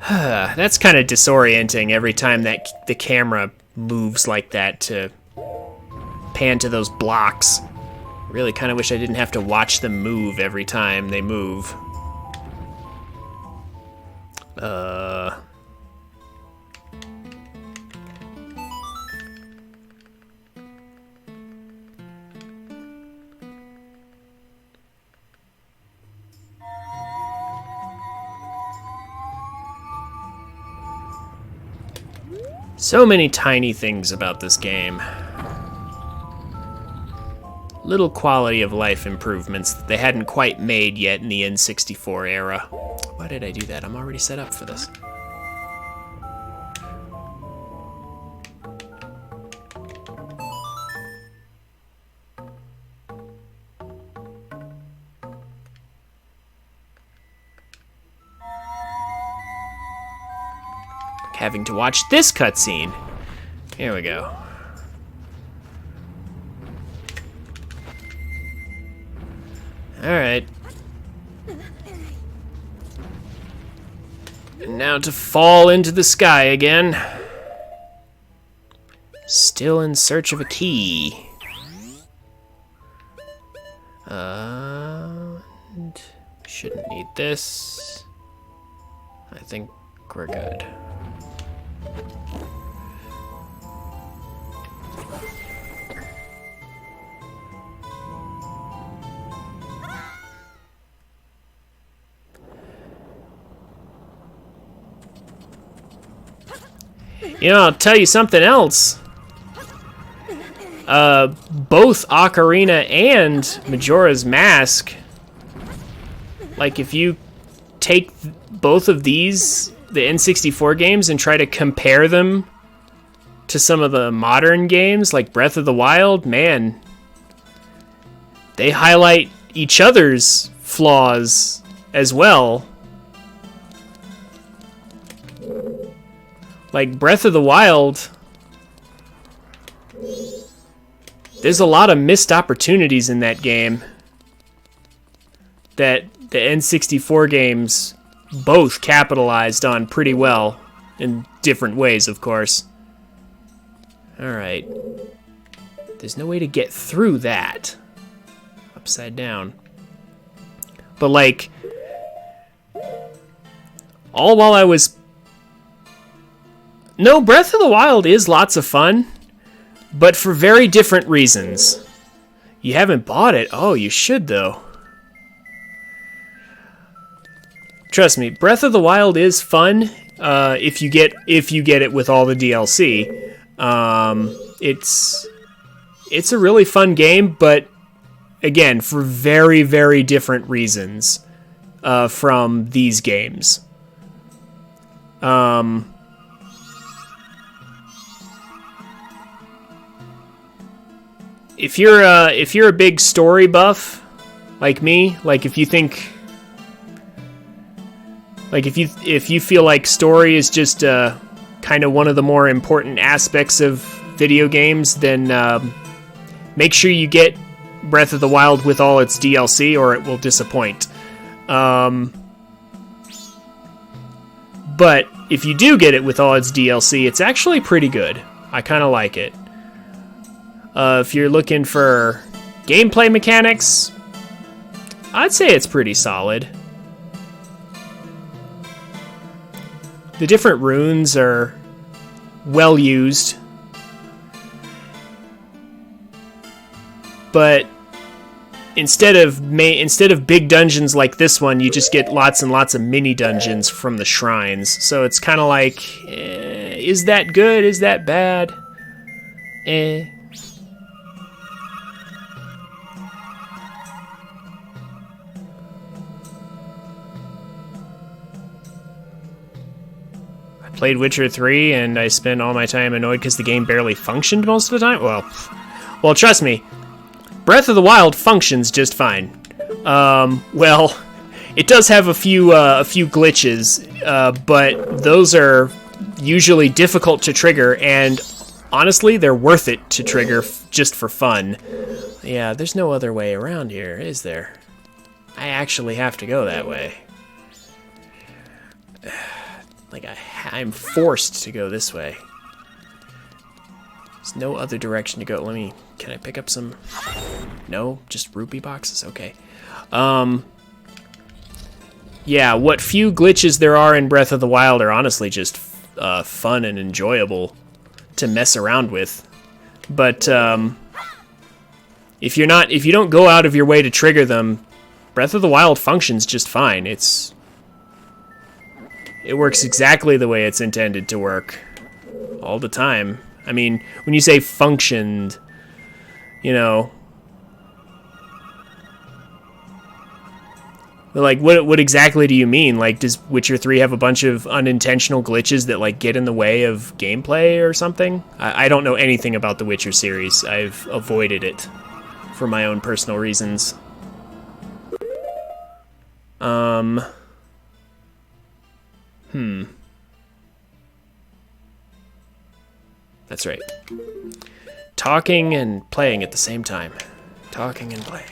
That's kind of disorienting every time that the camera moves like that to pan to those blocks. Really kind of wish I didn't have to watch them move every time they move. So many tiny things about this game. Little quality of life improvements that they hadn't quite made yet in the N64 era. Why did I do that? I'm already set up for this. Having to watch this cutscene. Here we go. Alright. And now to fall into the sky again. Still in search of a key. And shouldn't need this. I think we're good. You know, I'll tell you something else. Both Ocarina and Majora's Mask, like if you take both of these, the N64 games, and try to compare them to some of the modern games, like Breath of the Wild, man, they highlight each other's flaws as well. Like Breath of the Wild, there's a lot of missed opportunities in that game that the N64 games both capitalized on pretty well, in different ways, of course. Alright. There's no way to get through that. Upside down. But like, all while I was... No, Breath of the Wild is lots of fun, but for very different reasons. You haven't bought it? Oh, you should, though. Trust me, Breath of the Wild is fun if you get it with all the DLC. It's a really fun game, but again, for very, very different reasons from these games. If you're a big story buff like me, like if you think, like if you feel like story is just kind of one of the more important aspects of video games, then make sure you get Breath of the Wild with all its DLC, or it will disappoint. But if you do get it with all its DLC, it's actually pretty good. I kind of like it. If you're looking for gameplay mechanics, I'd say it's pretty solid. The different runes are well used, but instead of big dungeons like this one, you just get lots and lots of mini dungeons from the shrines. So it's kind of like, is that good? Is that bad? played Witcher 3 and I spent all my time annoyed because the game barely functioned most of the time? Well, trust me, Breath of the Wild functions just fine. Well, it does have a few glitches, but those are usually difficult to trigger, and honestly, they're worth it to trigger just for fun. Yeah, there's no other way around here, is there? I actually have to go that way. Like, I'm forced to go this way. There's no other direction to go. Can I pick up some? No, just rupee boxes? Okay. Yeah, what few glitches there are in Breath of the Wild are honestly just fun and enjoyable to mess around with. But if you don't go out of your way to trigger them, Breath of the Wild functions just fine. It works exactly the way it's intended to work all the time. I mean, when you say functioned, you know, like, what exactly do you mean? Like, does Witcher 3 have a bunch of unintentional glitches that, like, get in the way of gameplay or something? I don't know anything about the Witcher series. I've avoided it for my own personal reasons. That's right. Talking and playing at the same time. Talking and playing.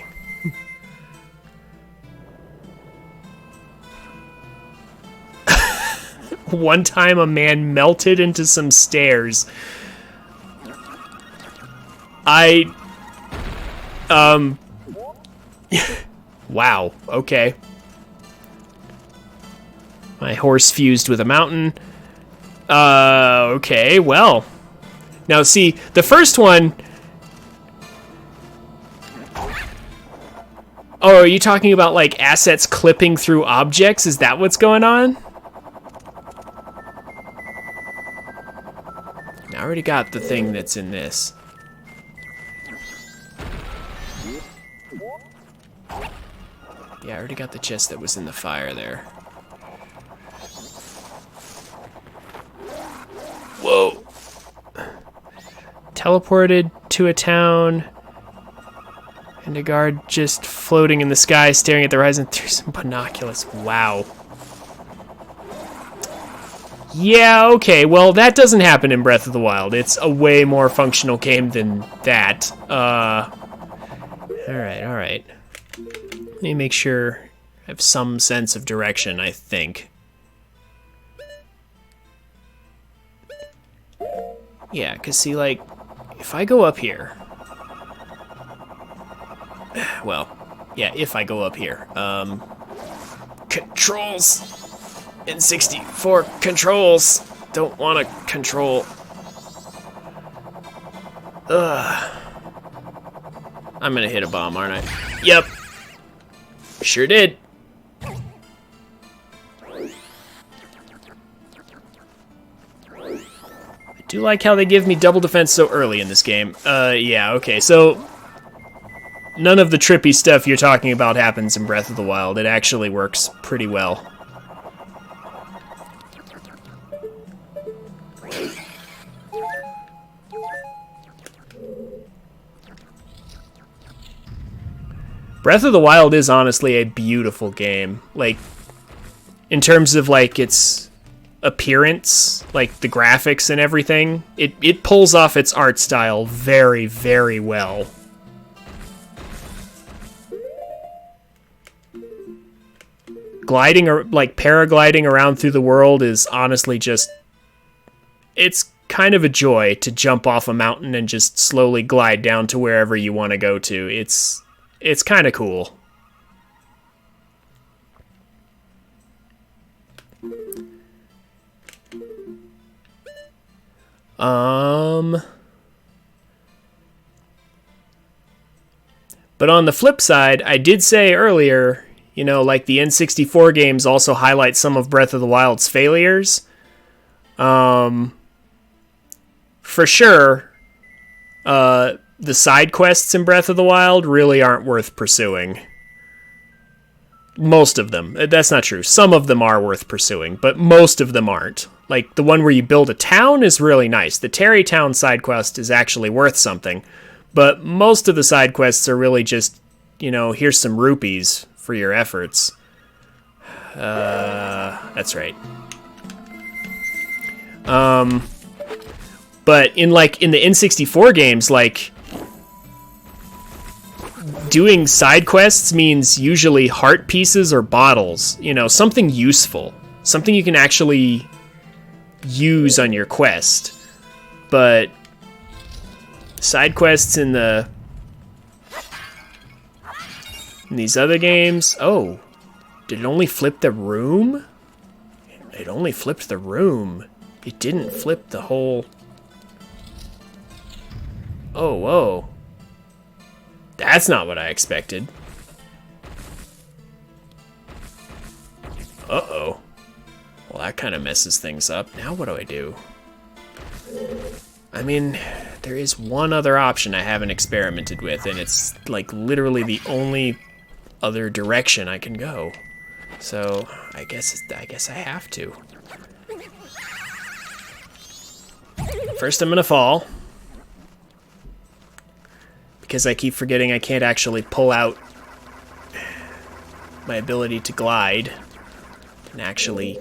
One time a man melted into some stairs. Wow, okay. My horse fused with a mountain. Okay, well. Now see, the first one... Oh, are you talking about, like, assets clipping through objects? Is that what's going on? I already got the thing that's in this. Yeah, I already got the chest that was in the fire there. Whoa. Teleported to a town. And a guard just floating in the sky, staring at the horizon through some binoculars. Wow. Yeah, okay, well, that doesn't happen in Breath of the Wild. It's a way more functional game than that. Alright. Let me make sure I have some sense of direction, I think. Yeah, because see, like, if I go up here... Well, yeah, if I go up here. Controls! N64 controls! Don't want to control... Ugh. I'm gonna hit a bomb, aren't I? Yep. Sure did. I do like how they give me double defense so early in this game. Yeah, okay, so... None of the trippy stuff you're talking about happens in Breath of the Wild. It actually works pretty well. Breath of the Wild is honestly a beautiful game. Like, in terms of, like, its appearance, like, the graphics and everything, it pulls off its art style very, very well. Gliding, or like, paragliding around through the world is honestly just... It's kind of a joy to jump off a mountain and just slowly glide down to wherever you want to go to. It's kind of cool. But on the flip side, I did say earlier, you know, like, the N64 games also highlight some of Breath of the Wild's failures. For sure, the side quests in Breath of the Wild really aren't worth pursuing. Most of them. That's not true. Some of them are worth pursuing, but most of them aren't. Like, the one where you build a town is really nice. The Terrytown side quest is actually worth something, but most of the side quests are really just, you know, here's some rupees for your efforts. That's right. But in the N64 games, like, doing side quests means usually heart pieces or bottles, you know, something useful, something you can actually use on your quest. But side quests in these other games, oh, did it only flip the room? It only flipped the room. It didn't flip the whole... Oh, whoa. That's not what I expected. Uh-oh. Well, that kind of messes things up. Now what do I do? I mean, there is one other option I haven't experimented with, and it's, like, literally the only other direction I can go. So, I guess I have to. First, I'm gonna fall. Because I keep forgetting I can't actually pull out my ability to glide and actually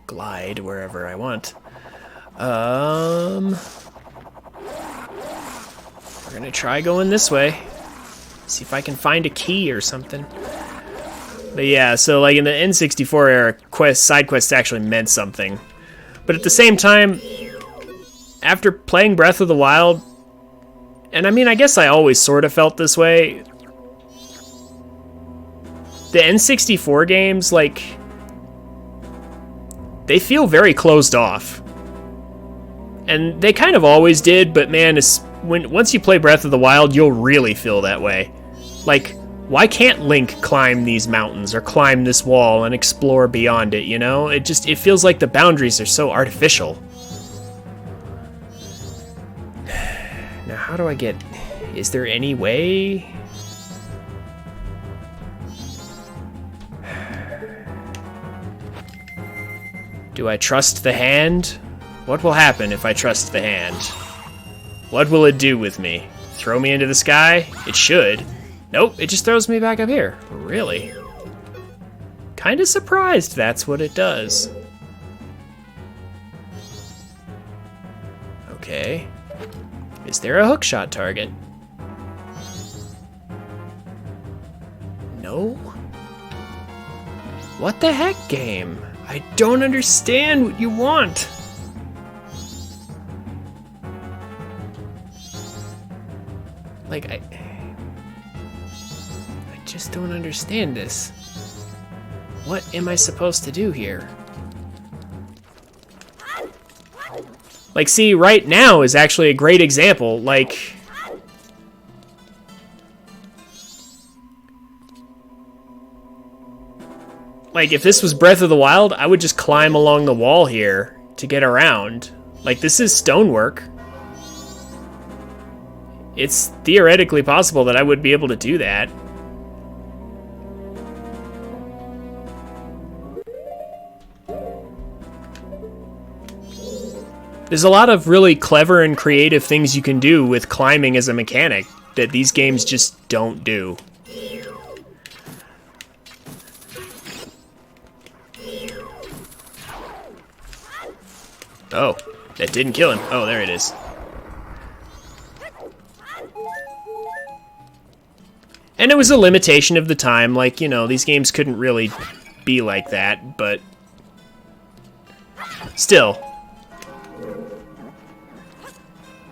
glide wherever I want. We're gonna try going this way. See if I can find a key or something. But yeah, so like in the N64 era, side quests actually meant something. But at the same time, after playing Breath of the Wild, and I mean, I guess I always sort of felt this way. The N64 games, like, they feel very closed off. And they kind of always did, but man, once you play Breath of the Wild, you'll really feel that way. Like, why can't Link climb these mountains or climb this wall and explore beyond it, you know? It feels like the boundaries are so artificial. Now, how do I get... Is there any way? Do I trust the hand? What will happen if I trust the hand? What will it do with me? Throw me into the sky? It should. Nope, it just throws me back up here. Really? Kinda surprised that's what it does. Okay. Is there a hookshot target? No? What the heck, game? I don't understand what you want. Like, I just don't understand this. What am I supposed to do here? Like, see, right now is actually a great example. Like, if this was Breath of the Wild, I would just climb along the wall here to get around. Like, this is stonework. It's theoretically possible that I would be able to do that. There's a lot of really clever and creative things you can do with climbing as a mechanic that these games just don't do. Oh, that didn't kill him. Oh, there it is. And it was a limitation of the time, like, you know, these games couldn't really be like that, but still.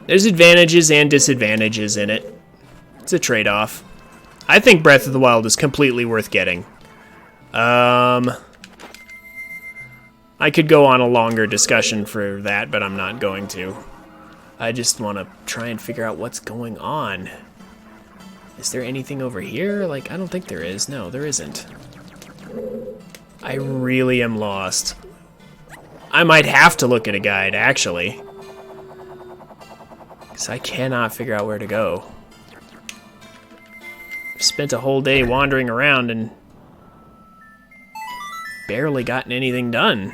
There's advantages and disadvantages in it. It's a trade-off. I think Breath of the Wild is completely worth getting. I could go on a longer discussion for that, but I'm not going to. I just want to try and figure out what's going on. Is there anything over here? Like, I don't think there is. No, there isn't. I really am lost. I might have to look at a guide, actually. Because I cannot figure out where to go. I've spent a whole day wandering around and barely gotten anything done.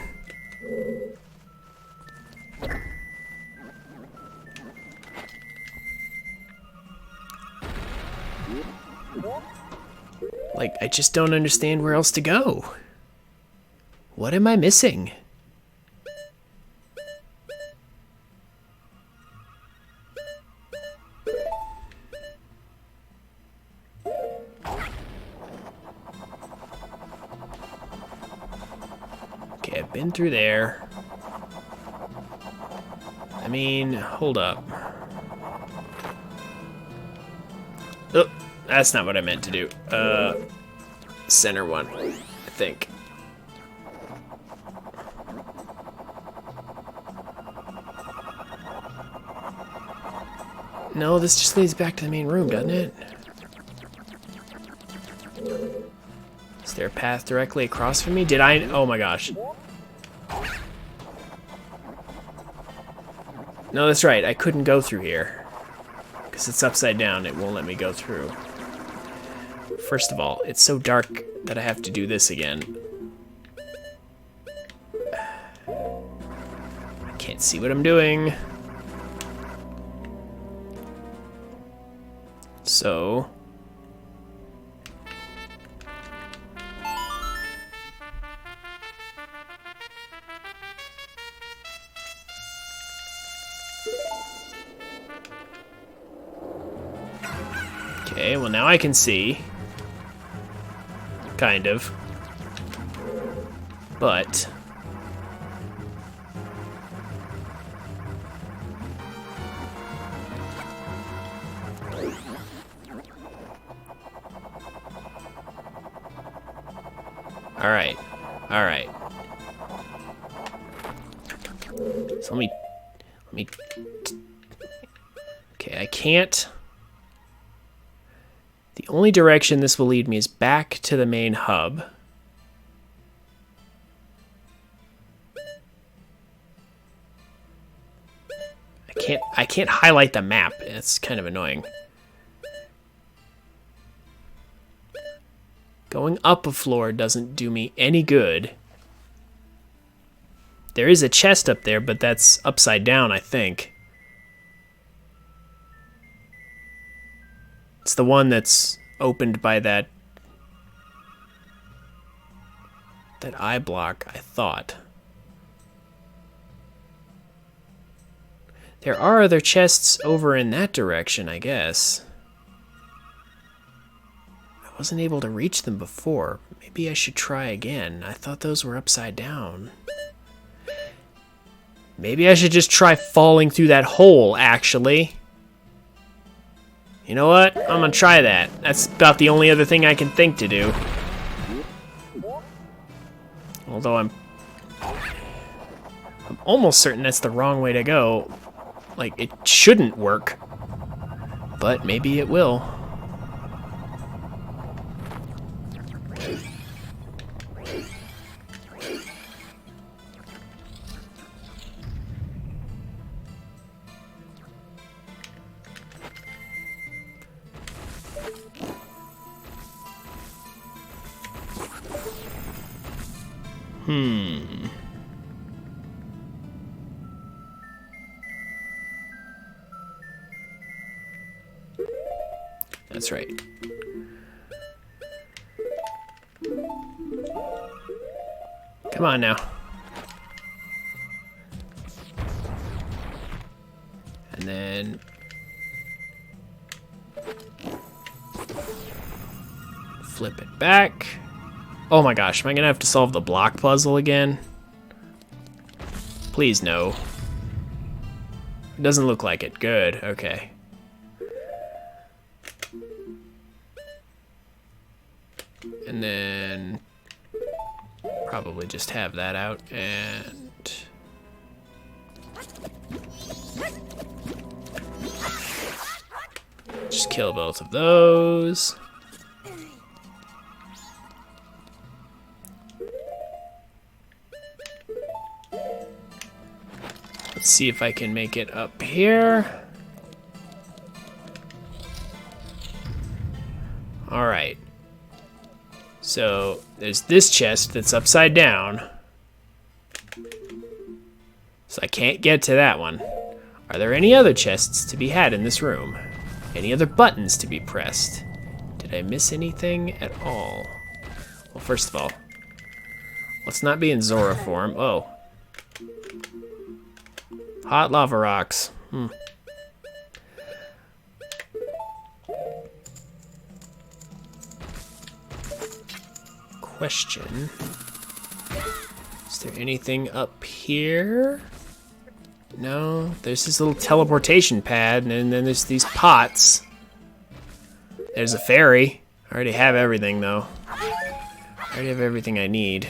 Like, I just don't understand where else to go. What am I missing? Okay, I've been through there. I mean, hold up. Oh, that's not what I meant to do. Center one, I think. No, this just leads back to the main room, doesn't it? Is there a path directly across from me? Did I? Oh my gosh. No, that's right. I couldn't go through here. Because it's upside down. It won't let me go through. First of all, it's so dark that I have to do this again. I can't see what I'm doing. So... Okay, well now I can see. Kind of. But... Alright. Alright. So let me... Okay, I can't... The only direction this will lead me is back to the main hub. I can't highlight the map. It's kind of annoying. Going up a floor doesn't do me any good. There is a chest up there, but that's upside down, I think. It's the one that's opened by that eye block, I thought. There are other chests over in that direction, I guess. I wasn't able to reach them before. Maybe I should try again. I thought those were upside down. Maybe I should just try falling through that hole, actually. You know what? I'm gonna try that. That's about the only other thing I can think to do. Although I'm almost certain that's the wrong way to go. Like, it shouldn't work. But maybe it will. That's right. Come on now. And then... flip it back. Oh my gosh, am I gonna have to solve the block puzzle again? Please no. It doesn't look like it. Good, okay. And then probably just have that out and just kill both of those. Let's see if I can make it up here. All right. So there's this chest that's upside down. So I can't get to that one. Are there any other chests to be had in this room? Any other buttons to be pressed? Did I miss anything at all? Well, first of all, let's not be in Zora form. Oh. Hot lava rocks. Question. Is there anything up here? No, there's this little teleportation pad, and then there's these pots. There's a ferry. I already have everything, though. I already have everything I need.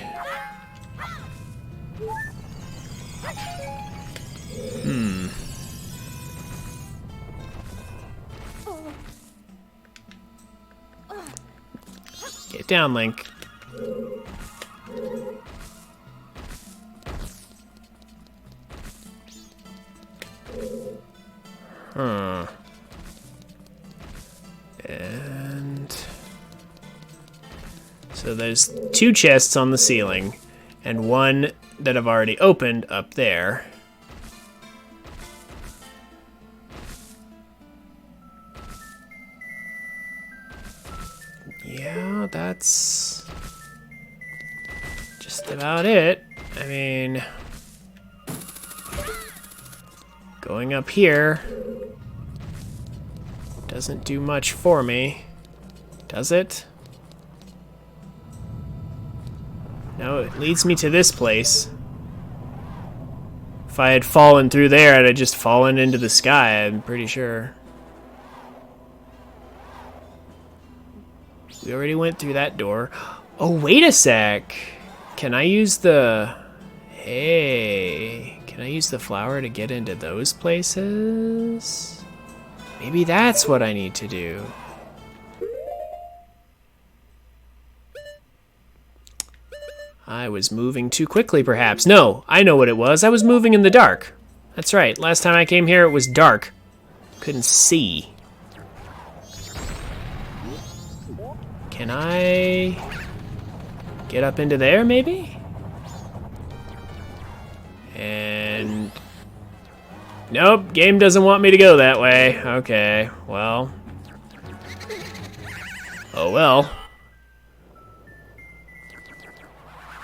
Get down, Link. And so there's 2 chests on the ceiling and one that I've already opened up there. Yeah, that's just about it. I mean, going up here doesn't do much for me, does it? No, it leads me to this place. If I had fallen through there, I'd have just fallen into the sky, I'm pretty sure. We already went through that door. Oh, wait a sec. Can I use the... Hey, can I use the flower to get into those places? Maybe that's what I need to do. I was moving too quickly, perhaps. No, I know what it was. I was moving in the dark. That's right. Last time I came here, it was dark. Couldn't see. Can I get up into there, maybe? And... Nope, game doesn't want me to go that way. Okay, well. Oh well.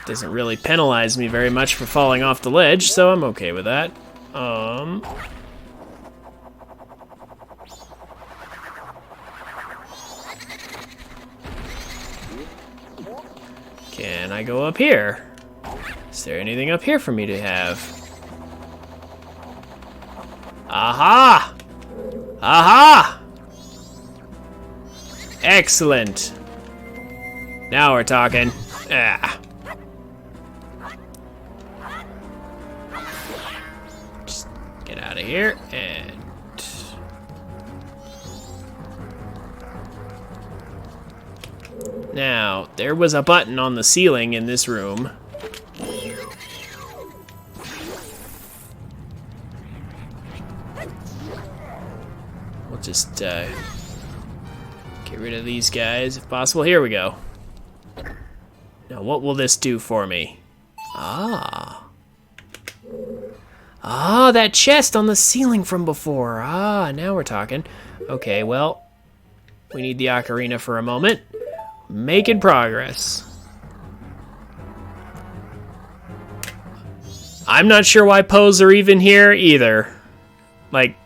Doesn't really penalize me very much for falling off the ledge, so I'm okay with that. Can I go up here? Is there anything up here for me to have? Aha! Aha! Excellent. Now we're talking. Ah. Just get out of here and... Now, there was a button on the ceiling in this room. We'll just get rid of these guys if possible. Here we go. Now, what will this do for me? Ah, that chest on the ceiling from before. Ah, now we're talking. Okay, well, we need the ocarina for a moment. Making progress. I'm not sure why Poes are even here either. Like,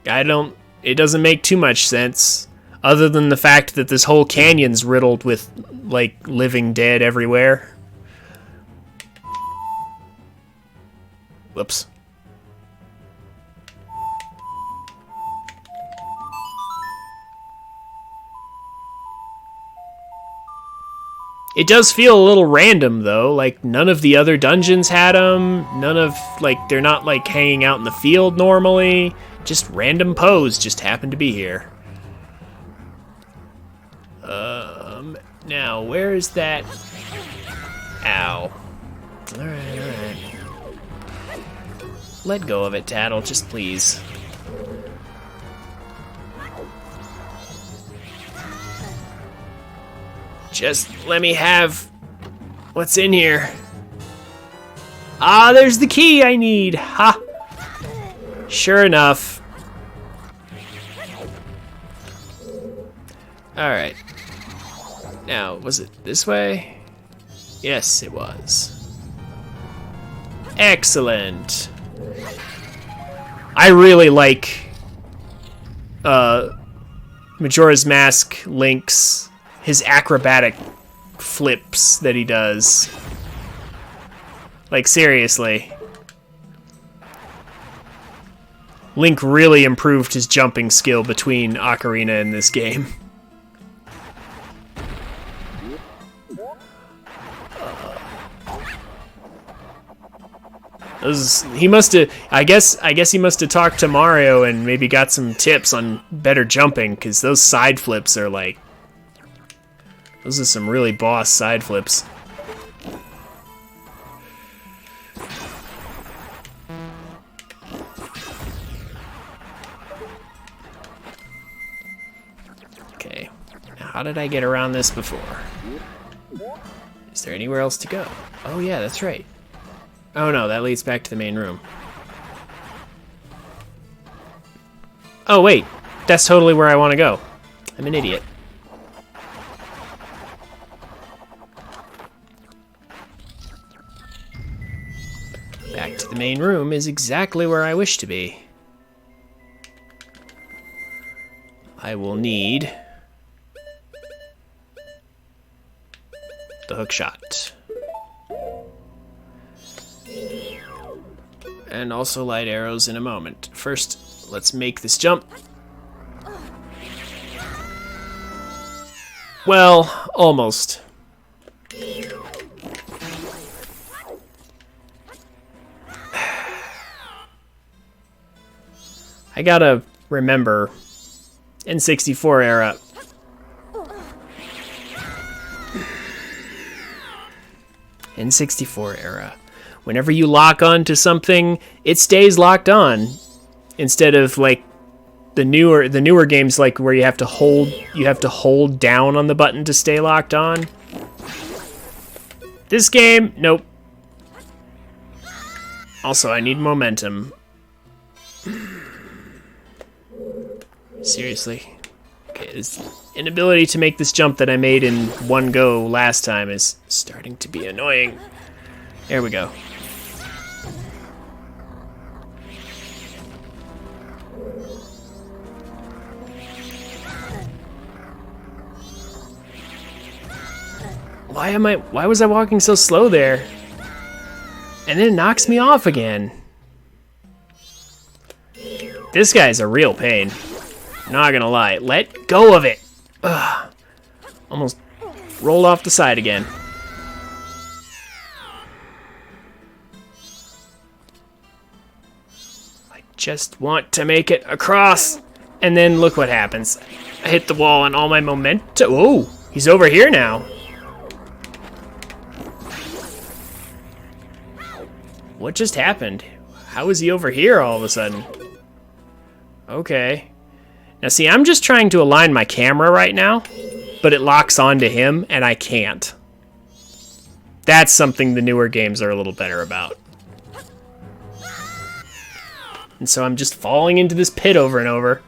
it doesn't make too much sense, other than the fact that this whole canyon's riddled with, like, living dead everywhere. Whoops. It does feel a little random, though. Like, none of the other dungeons had them. None of, like, they're not, like, hanging out in the field normally. Just random Poes just happen to be here. Now, where is that? Ow. Alright. Let go of it, Tattle, just please. Just let me have what's in here. Ah, there's the key I need. Ha! Sure enough. Alright. Now, was it this way? Yes, it was. Excellent. I really like Majora's Mask Link's his acrobatic flips that he does. Like, seriously. Link really improved his jumping skill between Ocarina and this game. He must have. I guess he must have talked to Mario and maybe got some tips on better jumping, because those side flips are like. Those are some really boss side flips. Okay. Now, how did I get around this before? Is there anywhere else to go? Oh yeah, that's right. Oh no, that leads back to the main room. Oh wait, that's totally where I want to go. I'm an idiot. Back to the main room is exactly where I wish to be. I will need the hook shot. And also light arrows in a moment. First, let's make this jump. Well, almost. I gotta remember, N64 era. N64 era. Whenever you lock on to something, it stays locked on. Instead of like the newer games, like where you have to hold down on the button to stay locked on. This game, nope. Also, I need momentum. Seriously. Okay, this inability to make this jump that I made in one go last time is starting to be annoying. There we go. Why was I walking so slow there? And then it knocks me off again. This guy's a real pain. Not gonna lie. Let go of it. Ugh. Almost rolled off the side again. I just want to make it across. And then look what happens. I hit the wall and all my momentum. Oh, he's over here now. What just happened? How is he over here all of a sudden? Okay. Now see, I'm just trying to align my camera right now, but it locks onto him and I can't. That's something the newer games are a little better about. And so I'm just falling into this pit over and over.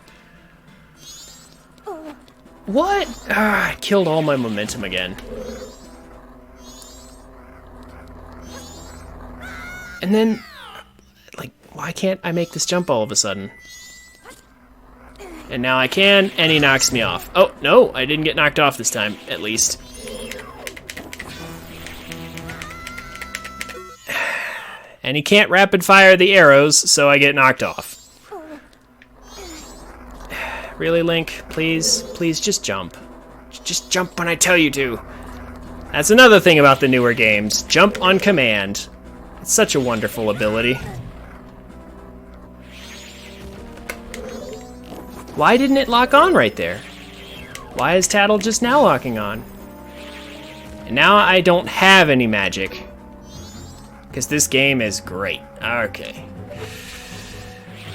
What? Ah, I killed all my momentum again. And then, like, why can't I make this jump all of a sudden? And now I can, and he knocks me off. Oh, no, I didn't get knocked off this time, at least. And he can't rapid fire the arrows, so I get knocked off. Really, Link? Please? Please, just jump. Just jump when I tell you to. That's another thing about the newer games. Jump on command. It's such a wonderful ability. Why didn't it lock on right there? Why is Tattle just now locking on? And now I don't have any magic. Because this game is great. Okay.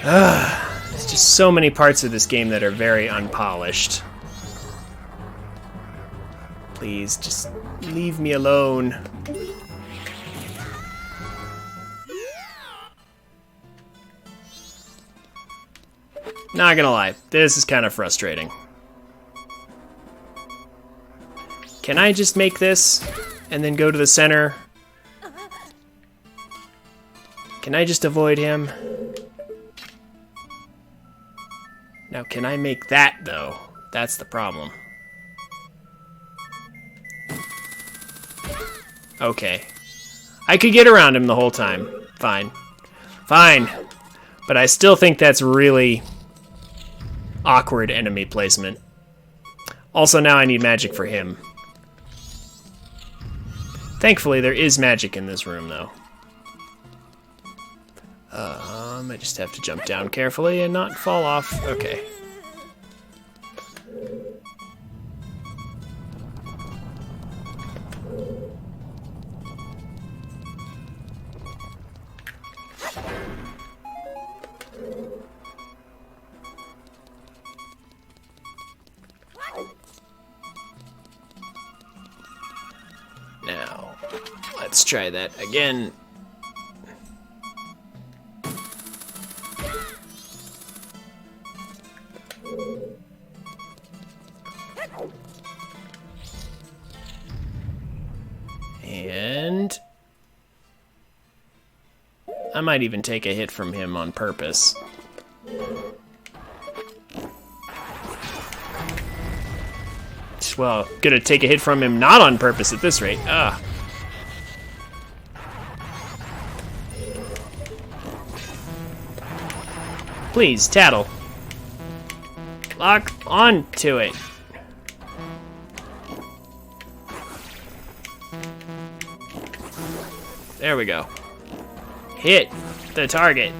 There's just so many parts of this game that are very unpolished. Please, just leave me alone. Not gonna lie, this is kind of frustrating. Can I just make this and then go to the center? Can I just avoid him? Now, can I make that, though? That's the problem. Okay. I could get around him the whole time. Fine. Fine. But I still think that's really awkward enemy placement. Also, now I need magic for him. Thankfully, there is magic in this room, though. I just have to jump down carefully and not fall off. Okay. Now, let's try that again. And I might even take a hit from him on purpose. Well, gonna take a hit from him not on purpose at this rate. Ah. Please, Tattle. Lock on to it. There we go. Hit the target.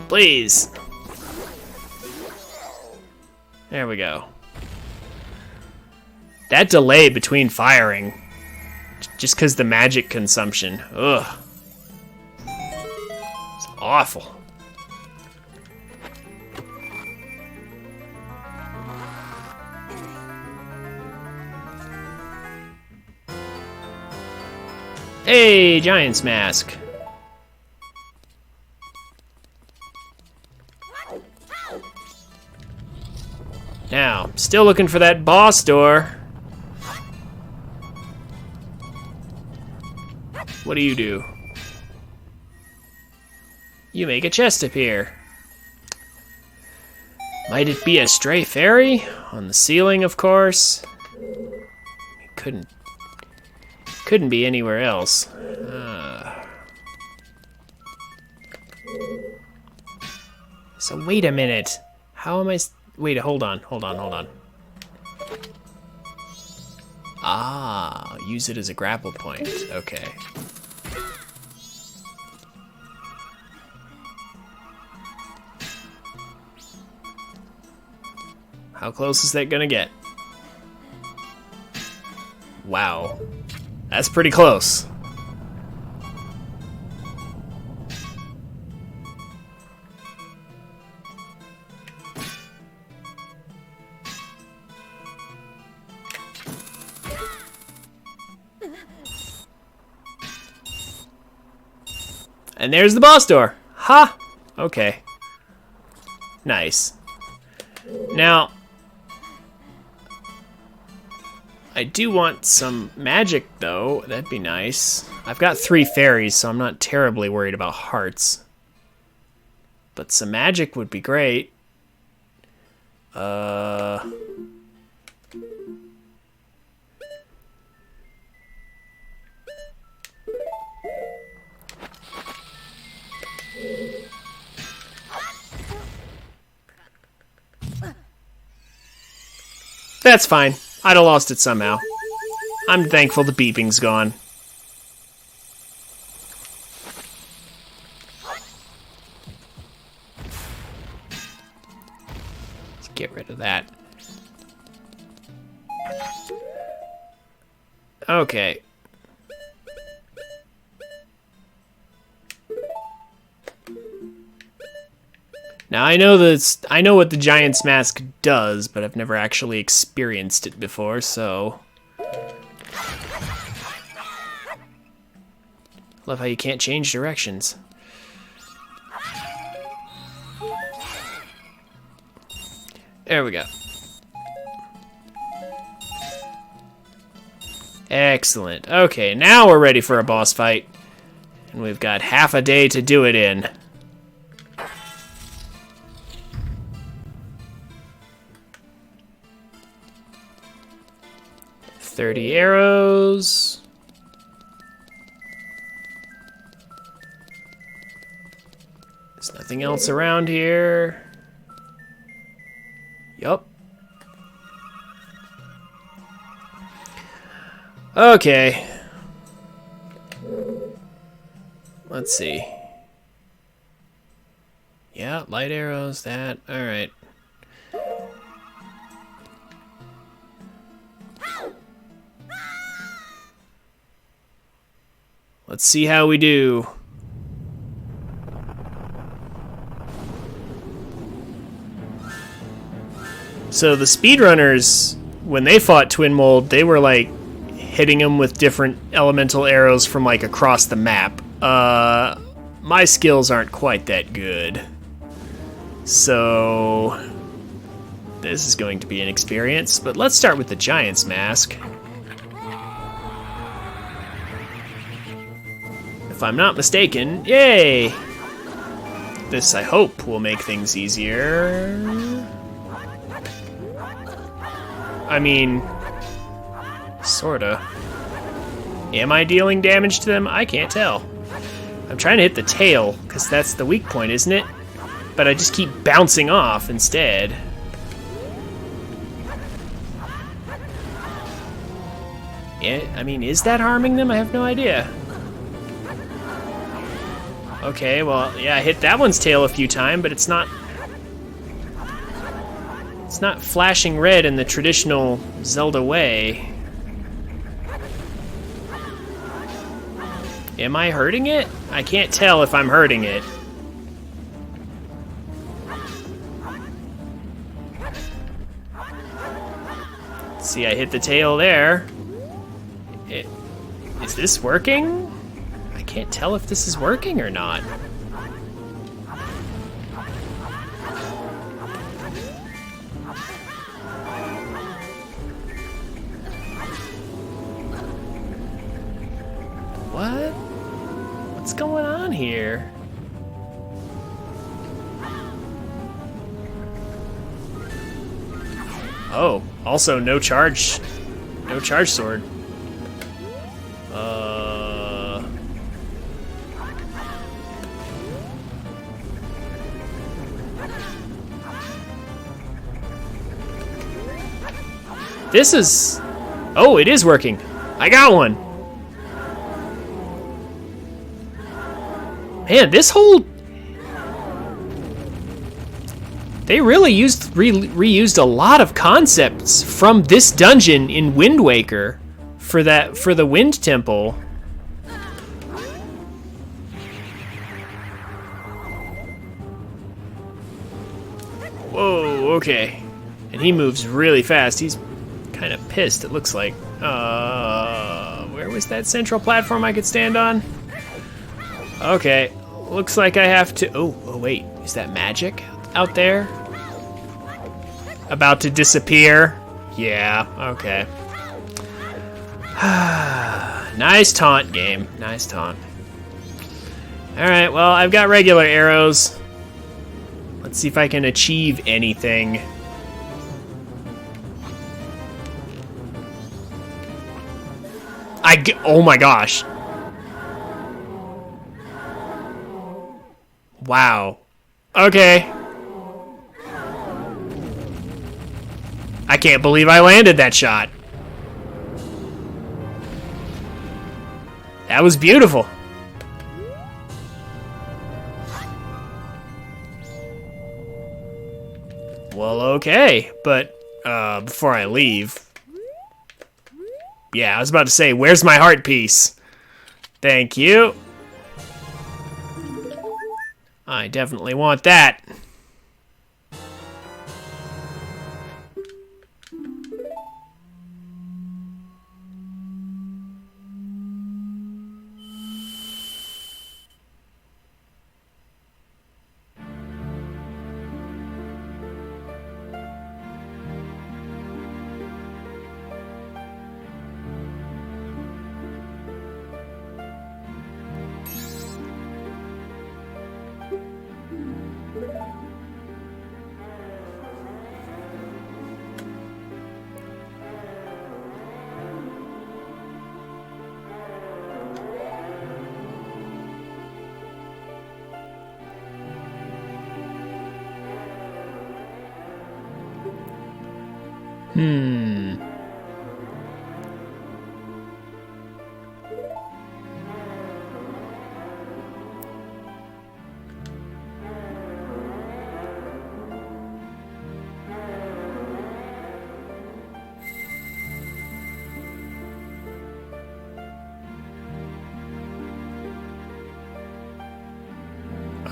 Please. There we go. That delay between firing, just because the magic consumption, ugh. It's awful. Hey, Giant's Mask. Now, still looking for that boss door. What do? You make a chest appear. Might it be a stray fairy? On the ceiling, of course. It couldn't be anywhere else. So wait a minute. How am I... Wait, hold on. Ah, use it as a grapple point. Okay. How close is that gonna get? Wow. That's pretty close. And there's the boss door. Ha! Okay. Nice. Now, I do want some magic, though. That'd be nice. I've got 3 fairies, so I'm not terribly worried about hearts. But some magic would be great. That's fine. I'd have lost it somehow. I'm thankful the beeping's gone. Let's get rid of that. Okay. Now I know what the Giant's Mask does, but I've never actually experienced it before, so Love how you can't change directions. There we go. Excellent. Okay, now we're ready for a boss fight. And we've got half a day to do it in. $30 arrows. There's nothing else around here. Yup. Okay. Let's see. Yeah, light arrows, that. Alright. Let's see how we do. So the speedrunners, when they fought Twin Mold, they were like hitting them with different elemental arrows from like across the map. My skills aren't quite that good. So this is going to be an experience, but let's start with the Giant's Mask. If I'm not mistaken, yay! This, I hope, will make things easier. I mean, sorta. Am I dealing damage to them? I can't tell. I'm trying to hit the tail, because that's the weak point, isn't it? But I just keep bouncing off instead. Yeah, I mean, is that harming them? I have no idea. Okay, well, yeah, I hit that one's tail a few times, but it's not flashing red in the traditional Zelda way. Am I hurting it? I can't tell if I'm hurting it. See, I hit the tail there. Is this working? I can't tell if this is working or not. What? What's going on here? Oh, also no charge sword. This is... Oh, it is working. I got one. Man, this whole... They really reused a lot of concepts from this dungeon in Wind Waker for the Wind Temple. Whoa, okay. And he moves really fast. He's kind of pissed, it looks like. Where was that central platform I could stand on? Okay, looks like I have to... Oh, wait, is that magic out there? About to disappear? Yeah, okay. Nice taunt, game. Nice taunt. Alright, well, I've got regular arrows. Let's see if I can achieve anything. Oh my gosh. Wow. Okay. I can't believe I landed that shot. That was beautiful. Well, okay, but before I leave... Yeah, I was about to say, where's my heart piece? Thank you. I definitely want that.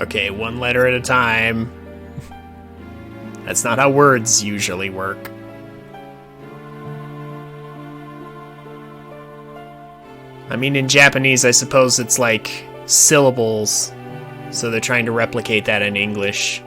Okay, one letter at a time. That's not how words usually work. I mean, in Japanese, I suppose it's like syllables, so they're trying to replicate that in English.